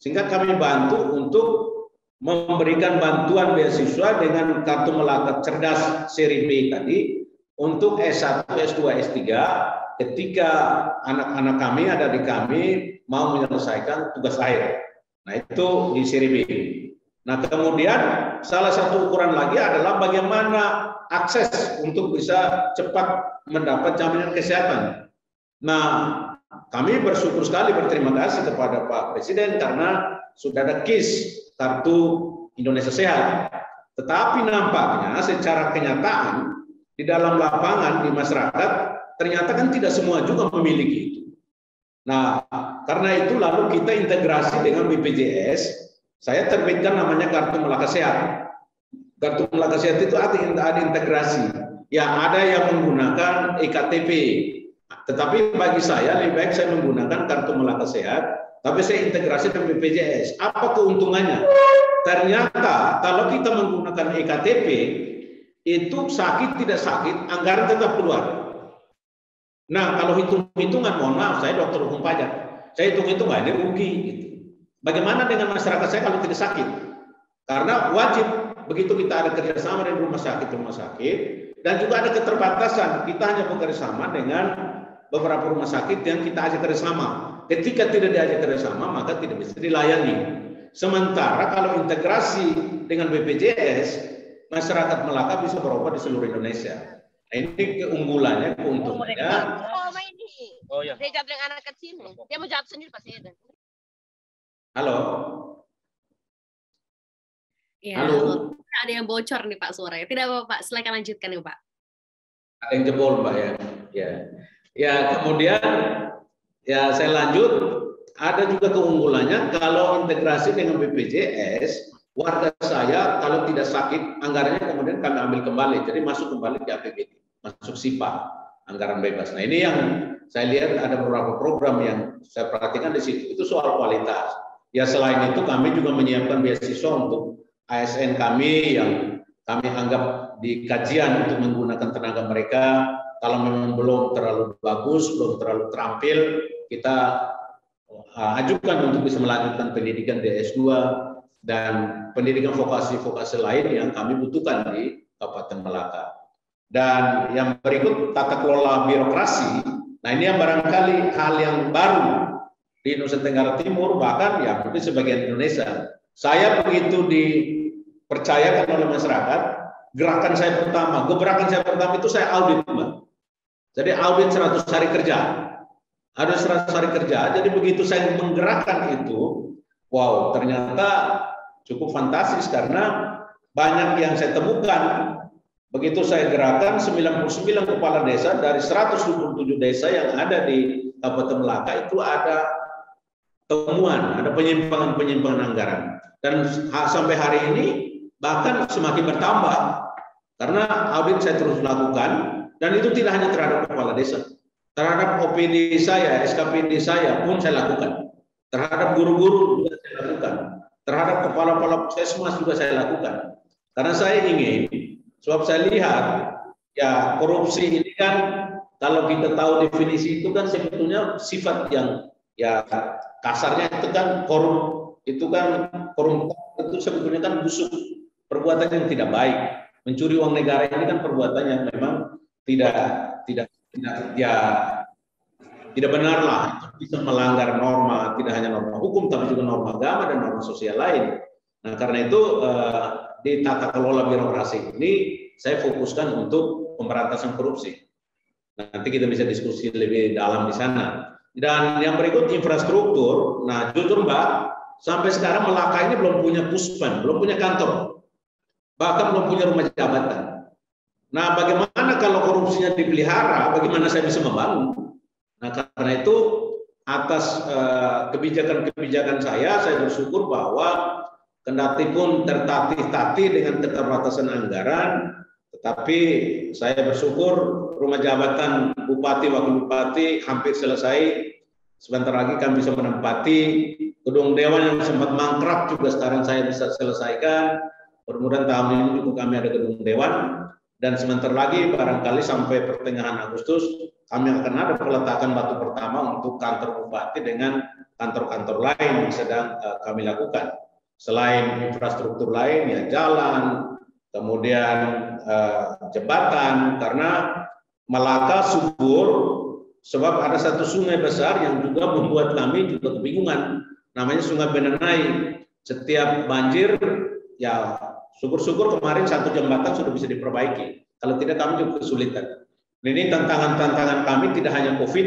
[SPEAKER 2] sehingga kami bantu untuk memberikan bantuan beasiswa dengan Kartu Melaka Cerdas seri B tadi untuk S1, S2, S3 ketika anak-anak kami, adik kami mau menyelesaikan tugas akhir. Nah, itu di seri B. Nah, kemudian salah satu ukuran lagi adalah bagaimana akses untuk bisa cepat mendapat jaminan kesehatan. Nah, kami bersyukur sekali, berterima kasih kepada Pak Presiden karena sudah ada KIS, Kartu Indonesia Sehat. Tetapi nampaknya secara kenyataan di dalam lapangan di masyarakat ternyata kan tidak semua juga memiliki itu. Nah, karena itu lalu kita integrasi dengan BPJS. Saya terbitkan namanya Kartu Melaka Sehat. Kartu Melaka Sehat itu ada integrasi. Ya, ada yang menggunakan EKTP. Tetapi bagi saya lebih baik saya menggunakan Kartu Melaka Sehat, tapi saya integrasi dengan BPJS. Apa keuntungannya? Ternyata kalau kita menggunakan EKTP, itu sakit tidak sakit, anggaran tetap keluar. Nah, kalau hitung-hitungan, mohon maaf, saya dokter hukum pajak. Saya hitung-hitung ini rugi. Gitu. Bagaimana dengan masyarakat saya kalau tidak sakit? Karena wajib begitu kita ada kerjasama dengan rumah sakit, dan juga ada keterbatasan. Kita hanya bekerjasama dengan beberapa rumah sakit yang kita ajak kerjasama. Ketika tidak diajak kerjasama, maka tidak bisa dilayani. Sementara kalau integrasi dengan BPJS, masyarakat Melaka bisa berobat di seluruh Indonesia. Nah, ini keunggulannya, keuntungannya.
[SPEAKER 5] Oh iya. Dia jawab dengan anak kecil. Dia mau jawab sendiri pasti.
[SPEAKER 2] Halo.
[SPEAKER 1] Ya, halo. Ada yang bocor nih Pak suaranya. Tidak apa-apa Pak, silakan lanjutkan ya Pak.
[SPEAKER 2] Ada yang jebol Pak ya. Ya, kemudian ya saya lanjut. Ada juga keunggulannya kalau integrasi dengan BPJS, warga saya kalau tidak sakit anggarannya kemudian kami ambil kembali, jadi masuk kembali di APBD, masuk SIPA, anggaran bebas. Nah, ini yang saya lihat ada beberapa program yang saya perhatikan di situ, itu soal kualitas. Ya, selain itu kami juga menyiapkan beasiswa untuk ASN kami yang kami anggap di kajian untuk menggunakan tenaga mereka. Kalau memang belum terlalu bagus, belum terlalu terampil, kita ajukan untuk bisa melanjutkan pendidikan di S2 dan pendidikan vokasi-vokasi lain yang kami butuhkan di Kabupaten Melaka. Dan yang berikut tata kelola birokrasi. Nah, ini yang barangkali hal yang baru di Nusa Tenggara Timur, bahkan ya mungkin sebagian Indonesia. Saya begitu dipercayakan oleh masyarakat, gebrakan saya pertama itu saya audit, Mbak. Jadi audit 100 hari kerja. Ada 100 hari kerja, jadi begitu saya menggerakkan itu, wow, ternyata cukup fantastis karena banyak yang saya temukan. Begitu saya gerakan 99 kepala desa dari 127 desa yang ada di Kabupaten Melaka itu ada temuan, ada penyimpangan anggaran. Dan sampai hari ini bahkan semakin bertambah karena audit saya terus lakukan dan itu tidak hanya terhadap kepala desa, terhadap opini saya, SKPD saya pun saya lakukan. Terhadap guru-guru juga saya lakukan. Terhadap kepala-kepala puskesmas juga saya lakukan. Karena saya ingin, sebab saya lihat ya korupsi ini kan kalau kita tahu definisi itu kan sebetulnya sifat yang ya kasarnya itu kan korup, itu kan korup itu sebetulnya kan busuk, perbuatan yang tidak baik. Mencuri uang negara ini kan perbuatan yang memang tidak benar lah, bisa melanggar norma, tidak hanya norma hukum tapi juga norma agama dan norma sosial lain. Nah karena itu di tata kelola birokrasi ini saya fokuskan untuk pemberantasan korupsi. Nanti kita bisa diskusi lebih dalam di sana. Dan yang berikut infrastruktur. Nah jujur Mbak, sampai sekarang Melaka ini belum punya puspen, belum punya kantor, bahkan belum punya rumah jabatan. Nah, bagaimana kalau korupsinya dipelihara? Bagaimana saya bisa membangun? Nah, karena itu atas kebijakan-kebijakan saya bersyukur bahwa kendati pun tertatih-tatih dengan keterbatasan anggaran, tetapi saya bersyukur rumah jabatan bupati, wakil bupati hampir selesai. Sebentar lagi kami bisa menempati gedung dewan yang sempat mangkrak juga sekarang saya bisa selesaikan. Mudah-mudahan tahun ini juga kami ada gedung dewan. Dan sebentar lagi barangkali sampai pertengahan Agustus kami akan ada peletakan batu pertama untuk kantor bupati dengan kantor-kantor lain yang sedang kami lakukan. Selain infrastruktur lain ya jalan, kemudian jembatan, karena Melaka subur sebab ada satu sungai besar yang juga membuat kami juga kebingungan, namanya Sungai Benenai. Setiap banjir ya syukur-syukur kemarin satu jembatan sudah bisa diperbaiki. Kalau tidak kami juga kesulitan. Ini tantangan-tantangan kami tidak hanya COVID,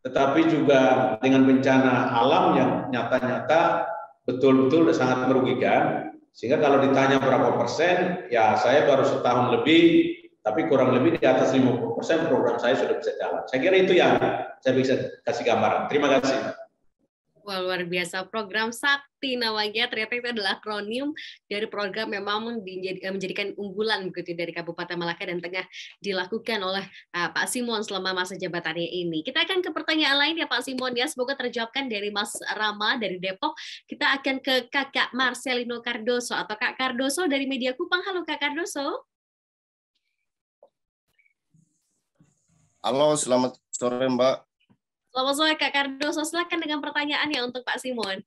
[SPEAKER 2] tetapi juga dengan bencana alam yang nyata-nyata betul-betul sangat merugikan. Sehingga kalau ditanya berapa persen, ya saya baru setahun lebih, tapi kurang lebih di atas 50% program saya sudah bisa jalan. Saya kira itu yang saya bisa kasih gambaran. Terima kasih.
[SPEAKER 1] Wah, luar biasa. Program Sakti namanya, ternyata itu adalah akronim dari program memang menjadikan unggulan begitu dari Kabupaten Malaka dan tengah dilakukan oleh Pak Simon selama masa jabatannya ini. Kita akan ke pertanyaan lain ya Pak Simon ya, semoga terjawabkan dari Mas Rama dari Depok. Kita akan ke Kakak Marcelino Cardoso atau Kak Cardoso dari Media Kupang. Halo Kak Cardoso.
[SPEAKER 6] Halo, selamat sore Mbak.
[SPEAKER 1] Selamat sore Kak Cardoso, silakan dengan pertanyaannya untuk Pak Simon.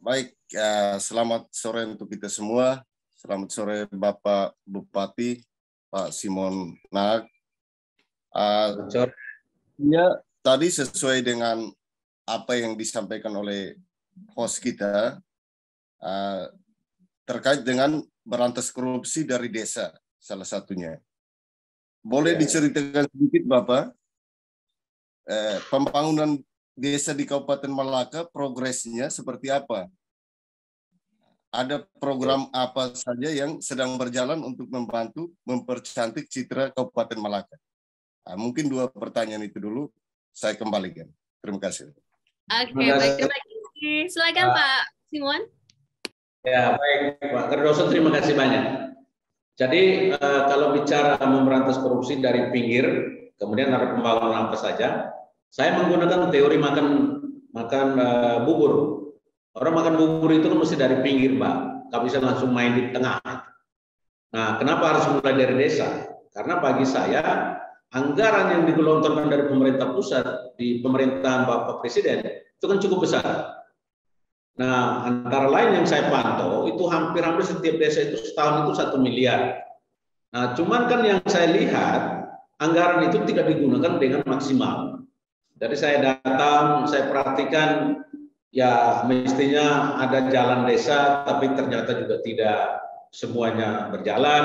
[SPEAKER 6] Baik, selamat sore untuk kita semua. Selamat sore Bapak Bupati, Pak Simon Naak. Ya, tadi sesuai dengan apa yang disampaikan oleh host kita, terkait dengan berantas korupsi dari desa, salah satunya. Boleh diceritakan sedikit Bapak? Pembangunan desa di Kabupaten Malaka progresnya seperti apa? Ada program apa saja yang sedang berjalan untuk membantu mempercantik citra Kabupaten Malaka? Mungkin dua pertanyaan itu dulu, saya kembalikan. Terima kasih.
[SPEAKER 1] Oke, baik, terima kasih. Silakan Pak Simon.
[SPEAKER 2] Ya, baik Pak Cardoso, terima kasih banyak. Jadi kalau bicara memberantas korupsi dari pinggir, kemudian ada pembangunan apa saja, saya menggunakan teori makan bubur. Orang makan bubur itu kan mesti dari pinggir, Mbak. Nggak bisa langsung main di tengah. Nah, kenapa harus mulai dari desa? Karena bagi saya, anggaran yang digelontorkan dari pemerintah pusat di pemerintahan Bapak Presiden itu kan cukup besar. Nah, antara lain yang saya pantau, itu hampir-hampir setiap desa itu setahun itu 1 miliar. Nah, cuman kan yang saya lihat, anggaran itu tidak digunakan dengan maksimal. Jadi saya datang, saya perhatikan, ya mestinya ada jalan desa, tapi ternyata juga tidak semuanya berjalan.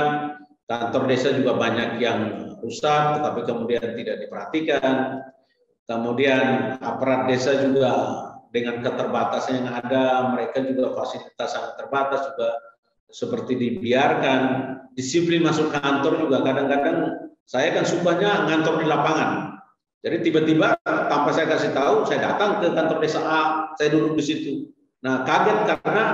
[SPEAKER 2] Kantor desa juga banyak yang rusak, tetapi kemudian tidak diperhatikan. Kemudian aparat desa juga dengan keterbatasan yang ada, mereka juga fasilitas sangat terbatas juga seperti dibiarkan. Disiplin masuk kantor juga kadang-kadang saya kan sukanya ngantor di lapangan. Jadi tiba-tiba tanpa saya kasih tahu, saya datang ke kantor desa A, saya duduk di situ. Nah, kaget karena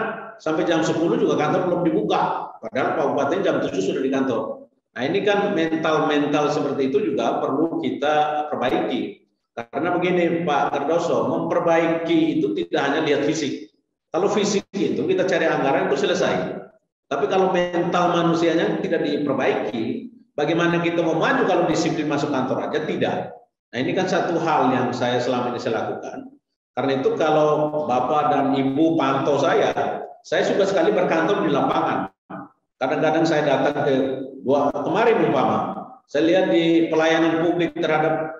[SPEAKER 2] sampai jam 10 juga kantor belum dibuka. Padahal Pak Bupati jam 7 sudah di kantor. Nah ini kan mental seperti itu juga perlu kita perbaiki. Karena begini Pak Cardoso, memperbaiki itu tidak hanya lihat fisik. Kalau fisik itu kita cari anggaran itu selesai. Tapi kalau mental manusianya tidak diperbaiki, bagaimana kita mau maju kalau disiplin masuk kantor aja? Tidak. Nah ini kan satu hal yang saya selama ini saya lakukan. Karena itu kalau Bapak dan Ibu pantau saya suka sekali berkantor di lapangan. Kadang-kadang saya datang ke kemarin umpama, saya lihat di pelayanan publik terhadap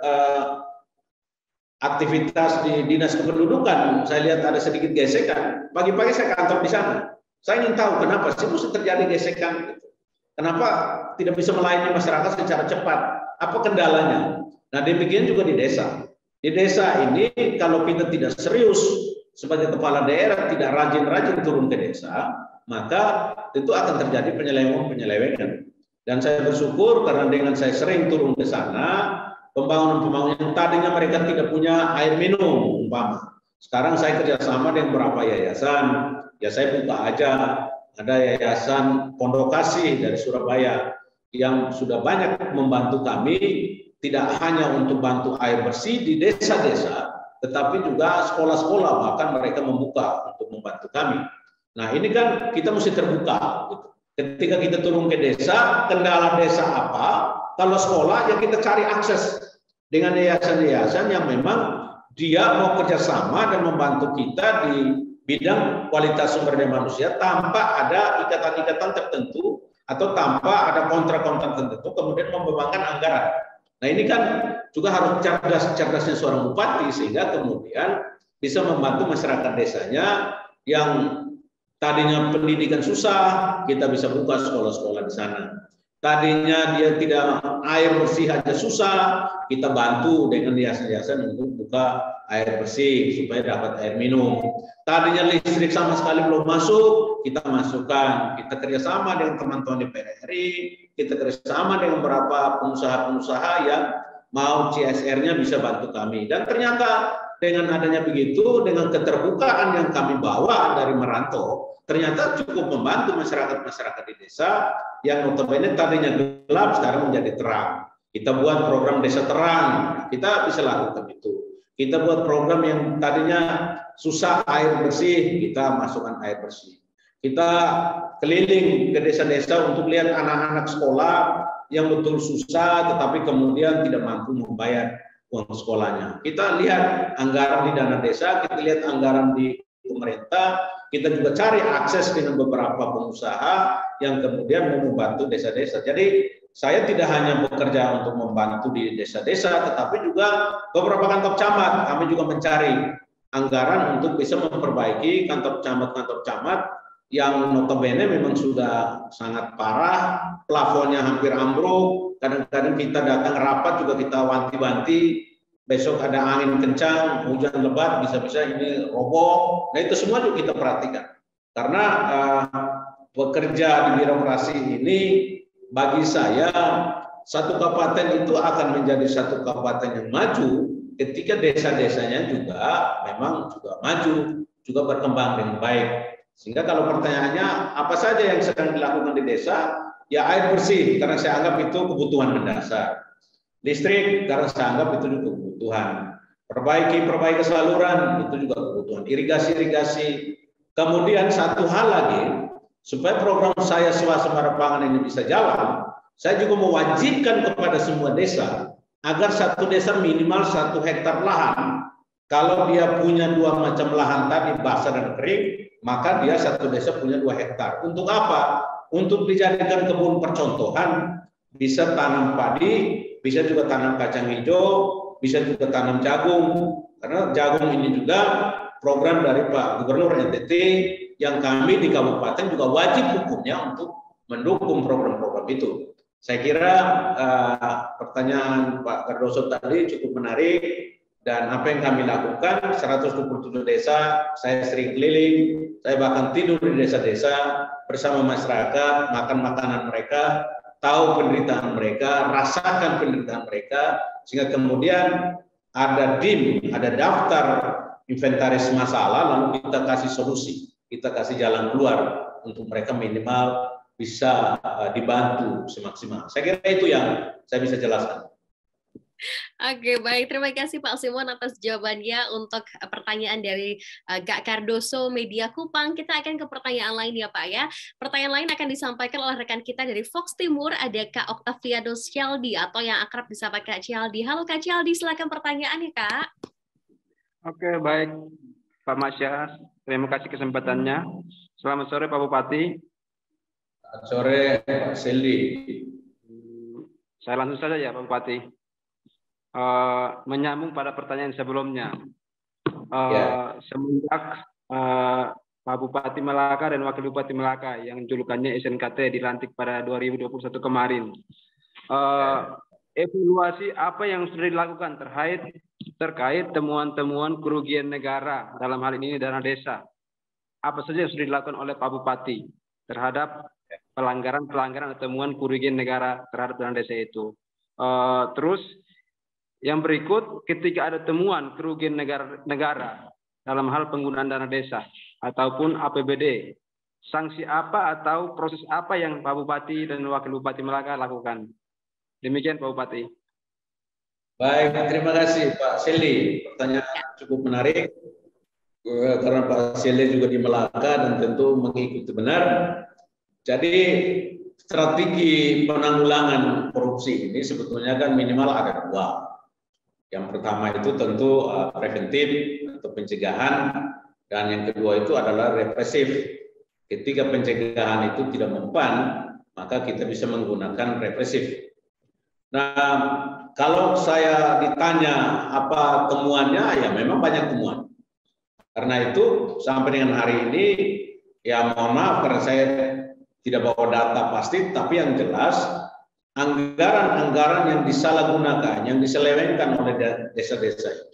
[SPEAKER 2] aktivitas di dinas kependudukan, saya lihat ada sedikit gesekan. Pagi-pagi saya kantor di sana. Saya ingin tahu kenapa sih mesti terjadi gesekan. Kenapa tidak bisa melayani masyarakat secara cepat? Apa kendalanya? Nah, demikian juga di desa. Di desa ini kalau kita tidak serius sebagai kepala daerah, tidak rajin-rajin turun ke desa, maka itu akan terjadi penyelewengan. Dan saya bersyukur karena dengan saya sering turun ke sana, pembangunan yang tadinya mereka tidak punya air minum, umpama. Sekarang saya kerjasama dengan beberapa yayasan, ya saya buka aja, ada yayasan Pondok Kasih dari Surabaya yang sudah banyak membantu kami, tidak hanya untuk bantu air bersih di desa-desa, tetapi juga sekolah-sekolah, bahkan mereka membuka untuk membantu kami. Nah ini kan kita mesti terbuka. Ketika kita turun ke desa, kendala desa apa? Kalau sekolah ya kita cari akses dengan yayasan-yayasan yang memang dia mau kerjasama dan membantu kita di bidang kualitas sumber daya manusia tanpa ada ikatan-ikatan tertentu atau tanpa ada kontrak-kontrak tertentu kemudian membebankan anggaran. Nah ini kan juga harus cerdasnya seorang bupati sehingga kemudian bisa membantu masyarakat desanya yang tadinya pendidikan susah, kita bisa buka sekolah-sekolah di sana. Tadinya dia tidak air bersih aja susah, kita bantu dengan yayasan-yayasan untuk buka air bersih supaya dapat air minum. Tadinya listrik sama sekali belum masuk, kita masukkan. Kita kerjasama dengan teman-teman di PRRI, kita kerjasama dengan beberapa pengusaha-pengusaha yang mau CSR-nya bisa bantu kami. Dan ternyata dengan adanya begitu, dengan keterbukaan yang kami bawa dari merantau, ternyata cukup membantu masyarakat-masyarakat di desa yang notabene tadinya gelap sekarang menjadi terang. Kita buat program desa terang, kita bisa lakukan itu. Kita buat program yang tadinya susah air bersih, kita masukkan air bersih. Kita keliling ke desa-desa untuk lihat anak-anak sekolah yang betul susah tetapi kemudian tidak mampu membayar uang sekolahnya. Kita lihat anggaran di dana desa, kita lihat anggaran di pemerintah, kita juga cari akses dengan beberapa pengusaha yang kemudian mau membantu desa-desa. Jadi saya tidak hanya bekerja untuk membantu di desa-desa, tetapi juga beberapa kantor camat. Kami juga mencari anggaran untuk bisa memperbaiki kantor camat yang notabene memang sudah sangat parah, plafonnya hampir ambruk. Kadang-kadang kita datang rapat juga kita wanti-wanti, besok ada angin kencang, hujan lebat, bisa-bisa ini roboh. Nah itu semua juga kita perhatikan. Karena bekerja di birokrasi ini bagi saya satu kabupaten itu akan menjadi satu kabupaten yang maju ketika desa-desanya juga memang juga maju, juga berkembang dengan baik. Sehingga kalau pertanyaannya apa saja yang sedang dilakukan di desa, ya air bersih karena saya anggap itu kebutuhan mendasar. Listrik karena saya anggap itu juga kebutuhan. Perbaiki saluran itu juga kebutuhan. Irigasi. Kemudian satu hal lagi, supaya program saya swasembada pangan ini bisa jalan, saya juga mewajibkan kepada semua desa agar satu desa minimal 1 hektar lahan. Kalau dia punya 2 macam lahan tadi, basah dan kering, maka dia satu desa punya 2 hektar. Untuk apa? Untuk dijadikan kebun percontohan, bisa tanam padi, bisa juga tanam kacang hijau, bisa juga tanam jagung. Karena jagung ini juga program dari Pak Gubernur NTT yang kami di kabupaten juga wajib hukumnya untuk mendukung program-program itu. Saya kira pertanyaan Pak Cardoso tadi cukup menarik. Dan apa yang kami lakukan, 127 desa, saya sering keliling, saya bahkan tidur di desa-desa bersama masyarakat, makan makanan mereka, tahu penderitaan mereka, rasakan penderitaan mereka, sehingga kemudian ada DIM, ada daftar inventaris masalah, lalu kita kasih solusi, kita kasih jalan keluar untuk mereka minimal bisa dibantu semaksimal. Saya kira itu yang saya bisa jelaskan.
[SPEAKER 1] Oke, baik. Terima kasih Pak Simon atas jawabannya untuk pertanyaan dari Kak Cardoso Media Kupang. Kita akan ke pertanyaan lain ya Pak ya. Pertanyaan lain akan disampaikan oleh rekan kita dari Fox Timur, ada Kak Octavianus Cialdi atau yang akrab disapa Kak Cialdi. Halo Kak Cialdi, silakan pertanyaannya Kak.
[SPEAKER 7] Oke, baik Pak Masya. Terima kasih kesempatannya. Selamat sore Pak Bupati.
[SPEAKER 2] Selamat sore Pak Seldi.
[SPEAKER 7] Saya langsung saja ya Pak Bupati. Menyambung pada pertanyaan sebelumnya. Semenjak Pak Bupati Melaka dan Wakil Bupati Melaka yang julukannya SNKT dilantik pada 2021 kemarin. Evaluasi apa yang sudah dilakukan terkait temuan-temuan kerugian negara, dalam hal ini dana desa. Apa saja yang sudah dilakukan oleh Pak Bupati terhadap pelanggaran temuan kerugian negara terhadap dana desa itu. Terus yang berikut, ketika ada temuan kerugian negara dalam hal penggunaan dana desa ataupun APBD, sanksi apa atau proses apa yang Pak Bupati dan Wakil Bupati Melaka lakukan? Demikian Pak Bupati.
[SPEAKER 2] Baik, terima kasih Pak Seldi. Pertanyaan cukup menarik karena Pak Seldi juga di Melaka dan tentu mengikuti benar. Jadi strategi penanggulangan korupsi ini sebetulnya kan minimal ada dua. Yang pertama itu tentu preventif atau pencegahan, dan yang kedua itu adalah represif. Ketika pencegahan itu tidak mempan, maka kita bisa menggunakan represif. Nah, kalau saya ditanya apa temuannya, ya memang banyak temuan. Karena itu sampai dengan hari ini, ya mohon maaf karena saya tidak bawa data pasti, tapi yang jelas anggaran-anggaran yang disalahgunakan, yang diselewengkan oleh desa-desa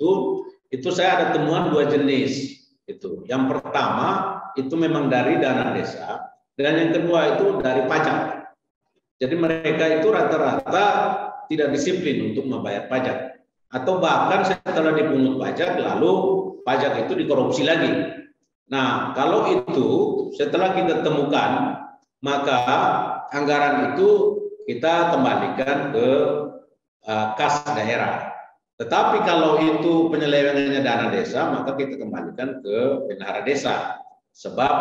[SPEAKER 2] itu saya ada temuan dua jenis. Itu. Yang pertama itu memang dari dana desa, dan yang kedua itu dari pajak. Jadi mereka itu rata-rata tidak disiplin untuk membayar pajak, atau bahkan setelah dipungut pajak lalu pajak itu dikorupsi lagi. Nah, kalau itu setelah kita temukan, maka anggaran itu kita kembalikan ke kas daerah. Tetapi kalau itu penyelewengannya dana desa, maka kita kembalikan ke bendahara desa. Sebab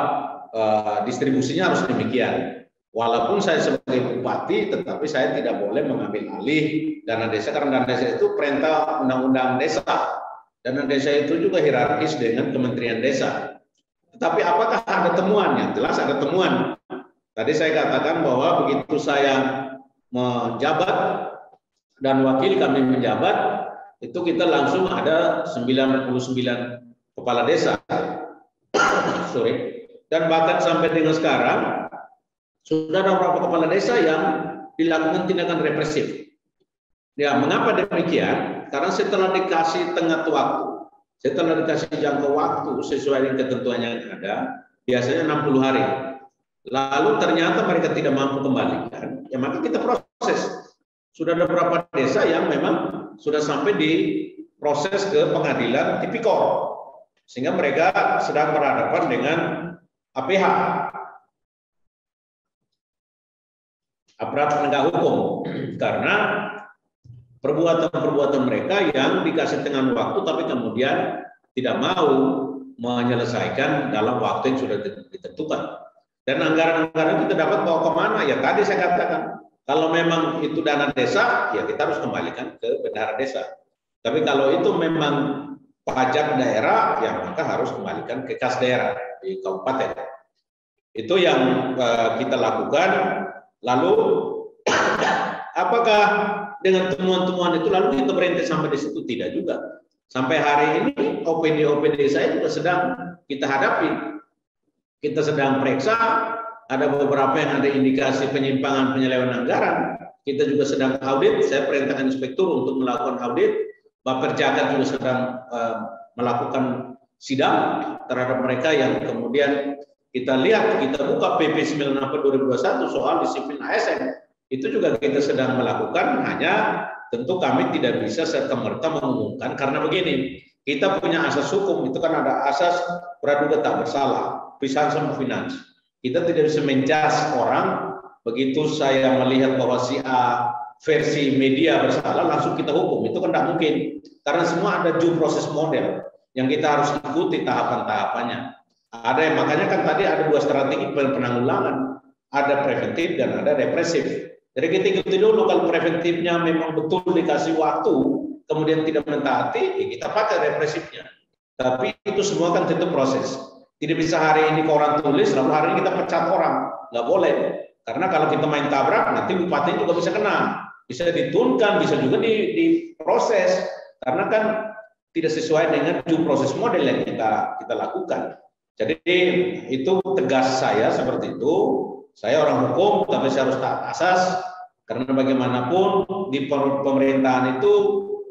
[SPEAKER 2] distribusinya harus demikian. Walaupun saya sebagai bupati, tetapi saya tidak boleh mengambil alih dana desa, karena dana desa itu perintah undang-undang desa. Dana desa itu juga hierarkis dengan Kementerian Desa. Tetapi apakah ada temuan? Yang jelas ada temuan. Tadi saya katakan bahwa begitu saya menjabat dan wakil kami menjabat, itu kita langsung ada 99 kepala desa. Dan bahkan sampai dengan sekarang sudah ada beberapa kepala desa yang dilakukan tindakan represif. Ya, mengapa demikian? Karena setelah dikasih tenggat waktu, setelah dikasih jangka waktu sesuai dengan ketentuan yang ada, biasanya 60 hari. Lalu ternyata mereka tidak mampu kembalikan, ya maka kita proses. Sudah ada beberapa desa yang memang sudah sampai di proses ke pengadilan tipikor, sehingga mereka sedang berhadapan dengan APH, aparat penegak hukum, karena perbuatan-perbuatan mereka yang dikasih tenggang waktu tapi kemudian tidak mau menyelesaikan dalam waktu yang sudah ditentukan. Dan anggaran-anggaran kita dapat bawa kemana? Ya tadi saya katakan, kalau memang itu dana desa, ya kita harus kembalikan ke bendahara desa. Tapi kalau itu memang pajak daerah, ya maka harus kembalikan ke kas daerah di kabupaten. Itu yang kita lakukan. Lalu apakah dengan temuan-temuan itu lalu kita berhenti sampai di situ? Tidak juga. Sampai hari ini OPD saya juga sedang kita hadapi. Kita sedang periksa, ada beberapa yang ada indikasi penyimpangan penyelewengan anggaran. Kita juga sedang audit, saya perintahkan inspektur untuk melakukan audit. Bapperjagat juga sedang melakukan sidang terhadap mereka yang kemudian kita lihat, kita buka PP 94/2021 soal disiplin ASN. Itu juga kita sedang melakukan, hanya tentu kami tidak bisa serta-merta mengumumkan karena begini, kita punya asas hukum, itu kan ada asas praduga tak bersalah, pisan sama finans. Kita tidak bisa menjas orang begitu saya melihat bahwa si A versi media bersalah langsung kita hukum. Itu kan tidak mungkin. Karena semua ada due process model yang kita harus ikuti tahapan-tahapannya. Ada yang makanya kan tadi ada dua strategi penanggulangan, ada preventif dan ada represif. Jadi kita ikuti dulu, kalau preventifnya memang betul dikasih waktu, kemudian tidak mentaati, ya kita pakai represifnya. Tapi itu semua kan tentu proses. Tidak bisa hari ini koran tulis, lalu hari ini kita pecat orang, nggak boleh. Karena kalau kita main tabrak, nanti bupati juga bisa kena, bisa diturunkan, bisa juga diproses. Karena kan tidak sesuai dengan due process model yang kita lakukan. Jadi itu tegas saya seperti itu. Saya orang hukum, tapi saya harus taat asas. Karena bagaimanapun di pemerintahan itu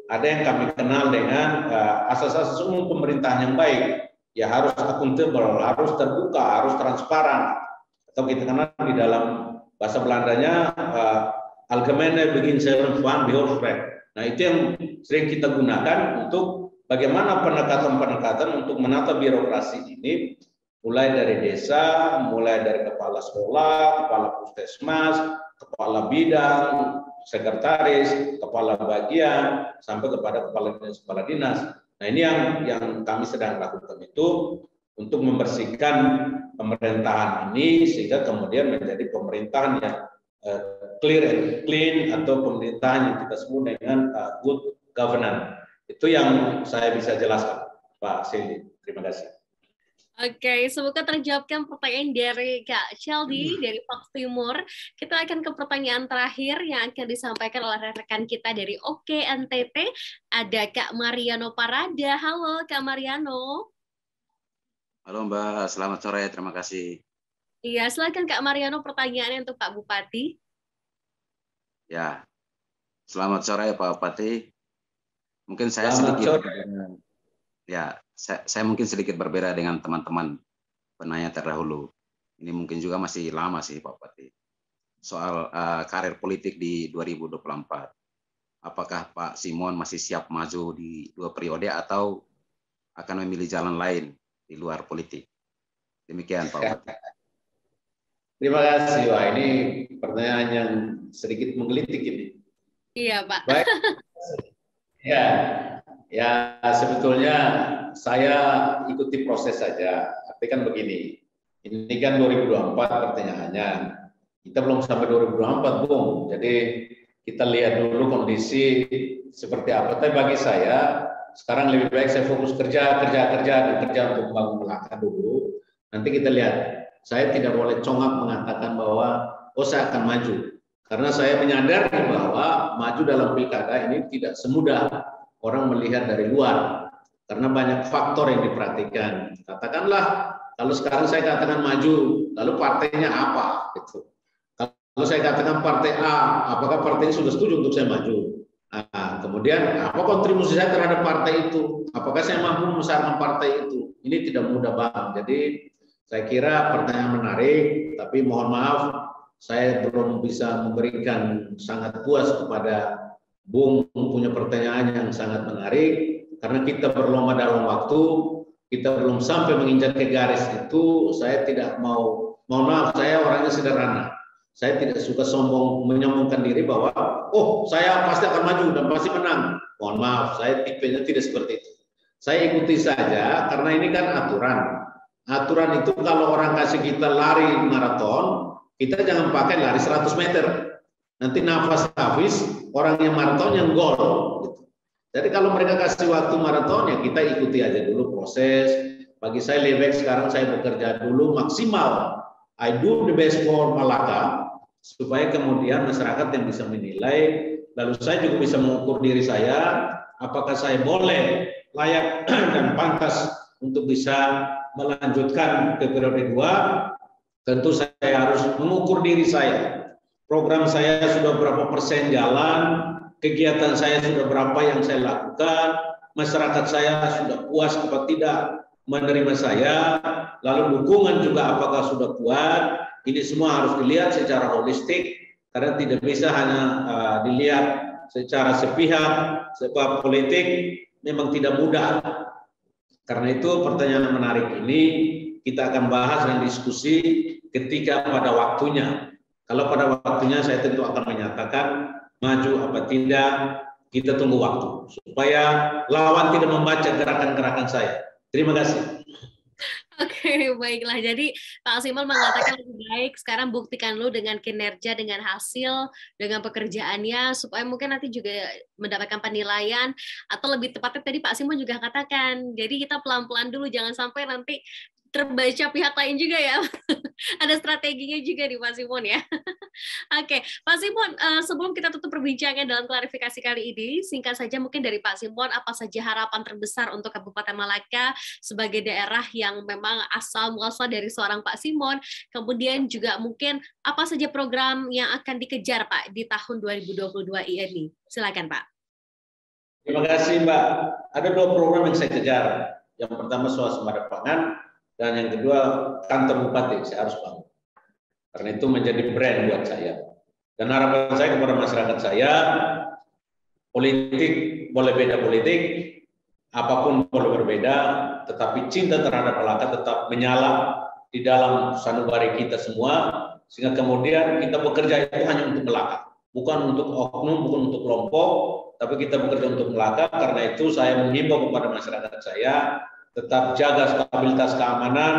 [SPEAKER 2] ada yang kami kenal dengan asas-asas umum pemerintahan yang baik. Ya harus akuntabel, harus terbuka, harus transparan. Atau kita kenal di dalam bahasa Belandanya Algemene Beginselen van Behoefsrecht. Nah itu yang sering kita gunakan untuk bagaimana pendekatan-pendekatan untuk menata birokrasi ini, mulai dari desa, mulai dari kepala sekolah, kepala puskesmas, kepala bidang, sekretaris, kepala bagian, sampai kepada kepala dinas. Nah ini yang kami sedang lakukan itu untuk membersihkan pemerintahan ini sehingga kemudian menjadi pemerintahan yang clear and clean atau pemerintahan yang kita sebut dengan good governance. Itu yang saya bisa jelaskan, Pak Sili. Terima kasih.
[SPEAKER 1] Oke, semoga terjawabkan pertanyaan dari Kak Shelby dari Fox Timur. Kita akan ke pertanyaan terakhir yang akan disampaikan oleh rekan kita dari OK NTT. Ada Kak Mariano Parada. Halo Kak Mariano.
[SPEAKER 8] Halo Mbak, selamat sore. Terima kasih.
[SPEAKER 1] Iya, silakan Kak Mariano pertanyaannya untuk Pak Bupati.
[SPEAKER 8] Ya, selamat sore Pak Bupati. Mungkin saya saya mungkin sedikit berbeda dengan teman-teman penanya terdahulu. Ini mungkin juga masih lama sih Pak Bupati. Soal karir politik di 2024. Apakah Pak Simon masih siap maju di 2 periode atau akan memilih jalan lain di luar politik? Demikian Pak Bupati.
[SPEAKER 2] Terima kasih. Wah, ini pertanyaan yang sedikit menggelitik ini.
[SPEAKER 1] Iya Pak.
[SPEAKER 2] Baik. Ya sebetulnya saya ikuti proses saja. Tapi kan begini, ini kan 2024 pertanyaannya. Kita belum sampai 2024, Bung. Jadi kita lihat dulu kondisi seperti apa. Tapi bagi saya, sekarang lebih baik saya fokus kerja untuk membangun Melaka dulu. Nanti kita lihat. Saya tidak boleh congak mengatakan bahwa saya akan maju. Karena saya menyadari bahwa maju dalam pilkada ini tidak semudah orang melihat dari luar, karena banyak faktor yang diperhatikan. Katakanlah kalau sekarang saya katakan maju, lalu partainya apa? Gitu. Kalau saya katakan partai A, apakah partainya sudah setuju untuk saya maju? Nah, kemudian apa kontribusi saya terhadap partai itu? Apakah saya mampu membesarkan partai itu? Ini tidak mudah Bang. Jadi saya kira pertanyaan menarik, tapi mohon maaf saya belum bisa memberikan sangat puas kepada Bung punya pertanyaan yang sangat menarik, karena kita berlomba dalam waktu, kita belum sampai menginjak ke garis itu. Saya tidak mau, mohon maaf, saya orangnya sederhana. Saya tidak suka sombong, menyombongkan diri bahwa saya pasti akan maju dan pasti menang. Mohon maaf, saya tipenya tidak seperti itu. Saya ikuti saja karena ini kan aturan. Aturan itu kalau orang kasih kita lari maraton, kita jangan pakai lari 100 meter. Nanti nafas habis, orang yang maraton yang gol. Gitu. Jadi kalau mereka kasih waktu maraton, ya kita ikuti aja dulu proses. Bagi saya lebih baik sekarang saya bekerja dulu maksimal. I do the best for Malaka, supaya kemudian masyarakat yang bisa menilai. Lalu saya juga bisa mengukur diri saya, apakah saya boleh, layak, dan pantas untuk bisa melanjutkan ke periode 2. Tentu saya harus mengukur diri saya. Program saya sudah berapa persen jalan, kegiatan saya sudah berapa yang saya lakukan, masyarakat saya sudah puas atau tidak menerima saya, lalu dukungan juga apakah sudah kuat. Ini semua harus dilihat secara holistik, karena tidak bisa hanya dilihat secara sepihak, sebab politik memang tidak mudah. Karena itu pertanyaan menarik ini kita akan bahas dan diskusi ketika pada waktunya. Kalau pada waktunya saya tentu akan menyatakan maju apa tidak, kita tunggu waktu supaya lawan tidak membaca gerakan-gerakan saya. Terima kasih.
[SPEAKER 1] Oke, baiklah. Jadi Pak Simon mengatakan lebih baik sekarang buktikan lu dengan kinerja, dengan hasil, dengan pekerjaannya, supaya mungkin nanti juga mendapatkan penilaian, atau lebih tepatnya tadi Pak Simon juga katakan, jadi kita pelan-pelan dulu, jangan sampai nanti terbaca pihak lain juga ya. Ada strateginya juga nih Pak Simon ya. Oke, Pak Simon, sebelum kita tutup perbincangan dalam klarifikasi kali ini, singkat saja mungkin dari Pak Simon, apa saja harapan terbesar untuk Kabupaten Malaka sebagai daerah yang memang asal muasal dari seorang Pak Simon, kemudian juga mungkin apa saja program yang akan dikejar Pak di tahun 2022 ini. Silakan Pak.
[SPEAKER 2] Terima kasih Mbak. Ada 2 program yang saya kejar. Yang pertama swasembada pangan, dan yang kedua kantor bupati saya harus bangun. Karena itu menjadi brand buat saya. Dan harapan saya kepada masyarakat saya, politik boleh beda politik, apapun boleh berbeda, tetapi cinta terhadap Malaka tetap menyala di dalam sanubari kita semua, sehingga kemudian kita bekerja itu hanya untuk Malaka, bukan untuk oknum, bukan untuk kelompok, tapi kita bekerja untuk Malaka. Karena itu saya menghimbau kepada masyarakat saya, tetap jaga stabilitas keamanan,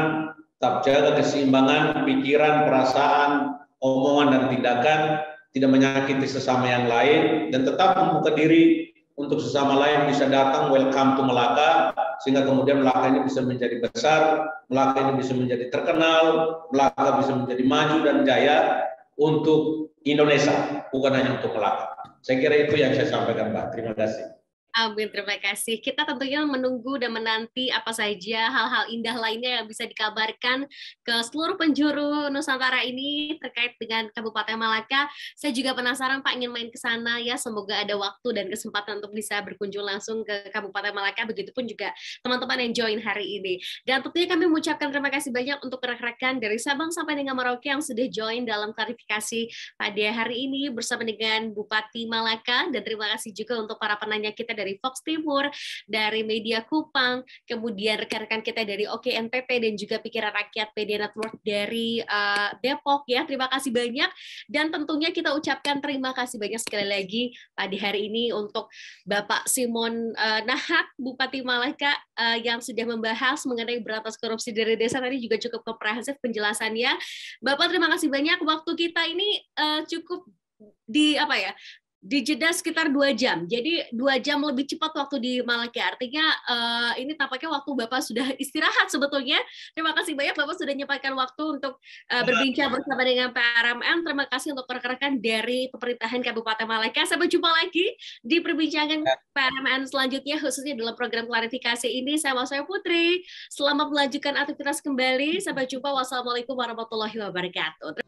[SPEAKER 2] tetap jaga keseimbangan pikiran, perasaan, omongan, dan tindakan, tidak menyakiti sesama yang lain, dan tetap membuka diri untuk sesama lain bisa datang, welcome to Malaka, sehingga kemudian Malaka ini bisa menjadi besar, Malaka ini bisa menjadi terkenal, Malaka bisa menjadi maju dan jaya untuk Indonesia, bukan hanya untuk Malaka. Saya kira itu yang saya sampaikan, Mbak. Terima kasih.
[SPEAKER 1] Amin, terima kasih. Kita tentunya menunggu dan menanti apa saja hal-hal indah lainnya yang bisa dikabarkan ke seluruh penjuru Nusantara ini terkait dengan Kabupaten Malaka. Saya juga penasaran Pak, ingin main ke sana ya. Semoga ada waktu dan kesempatan untuk bisa berkunjung langsung ke Kabupaten Malaka. Begitupun juga teman-teman yang join hari ini. Dan tentunya kami mengucapkan terima kasih banyak untuk rekan-rekan dari Sabang sampai dengan Merauke yang sudah join dalam klarifikasi pada hari ini bersama dengan Bupati Malaka. Dan terima kasih juga untuk para penanya kita dari Fox Timur, dari Media Kupang, kemudian rekan-rekan kita dari OKNPP dan juga Pikiran Rakyat PD Network dari Depok ya. Terima kasih banyak, dan tentunya kita ucapkan terima kasih banyak sekali lagi pada hari ini untuk Bapak Simon Nahak, Bupati Malaka yang sudah membahas mengenai berantas korupsi dari desa. Tadi juga cukup komprehensif penjelasannya. Bapak, terima kasih banyak. Waktu kita ini cukup di jeda sekitar 2 jam. Jadi 2 jam lebih cepat waktu di Malaka. Artinya ini tampaknya waktu Bapak sudah istirahat sebetulnya. Terima kasih banyak Bapak sudah menyempatkan waktu untuk berbincang bersama dengan PRMN. Terima kasih untuk rekan-rekan dari pemerintahan Kabupaten Malaka. Sampai jumpa lagi di perbincangan PRMN selanjutnya, khususnya dalam program klarifikasi ini. Saya Masaya Putri. Selamat melanjutkan aktivitas kembali. Sampai jumpa. Wassalamualaikum warahmatullahi wabarakatuh.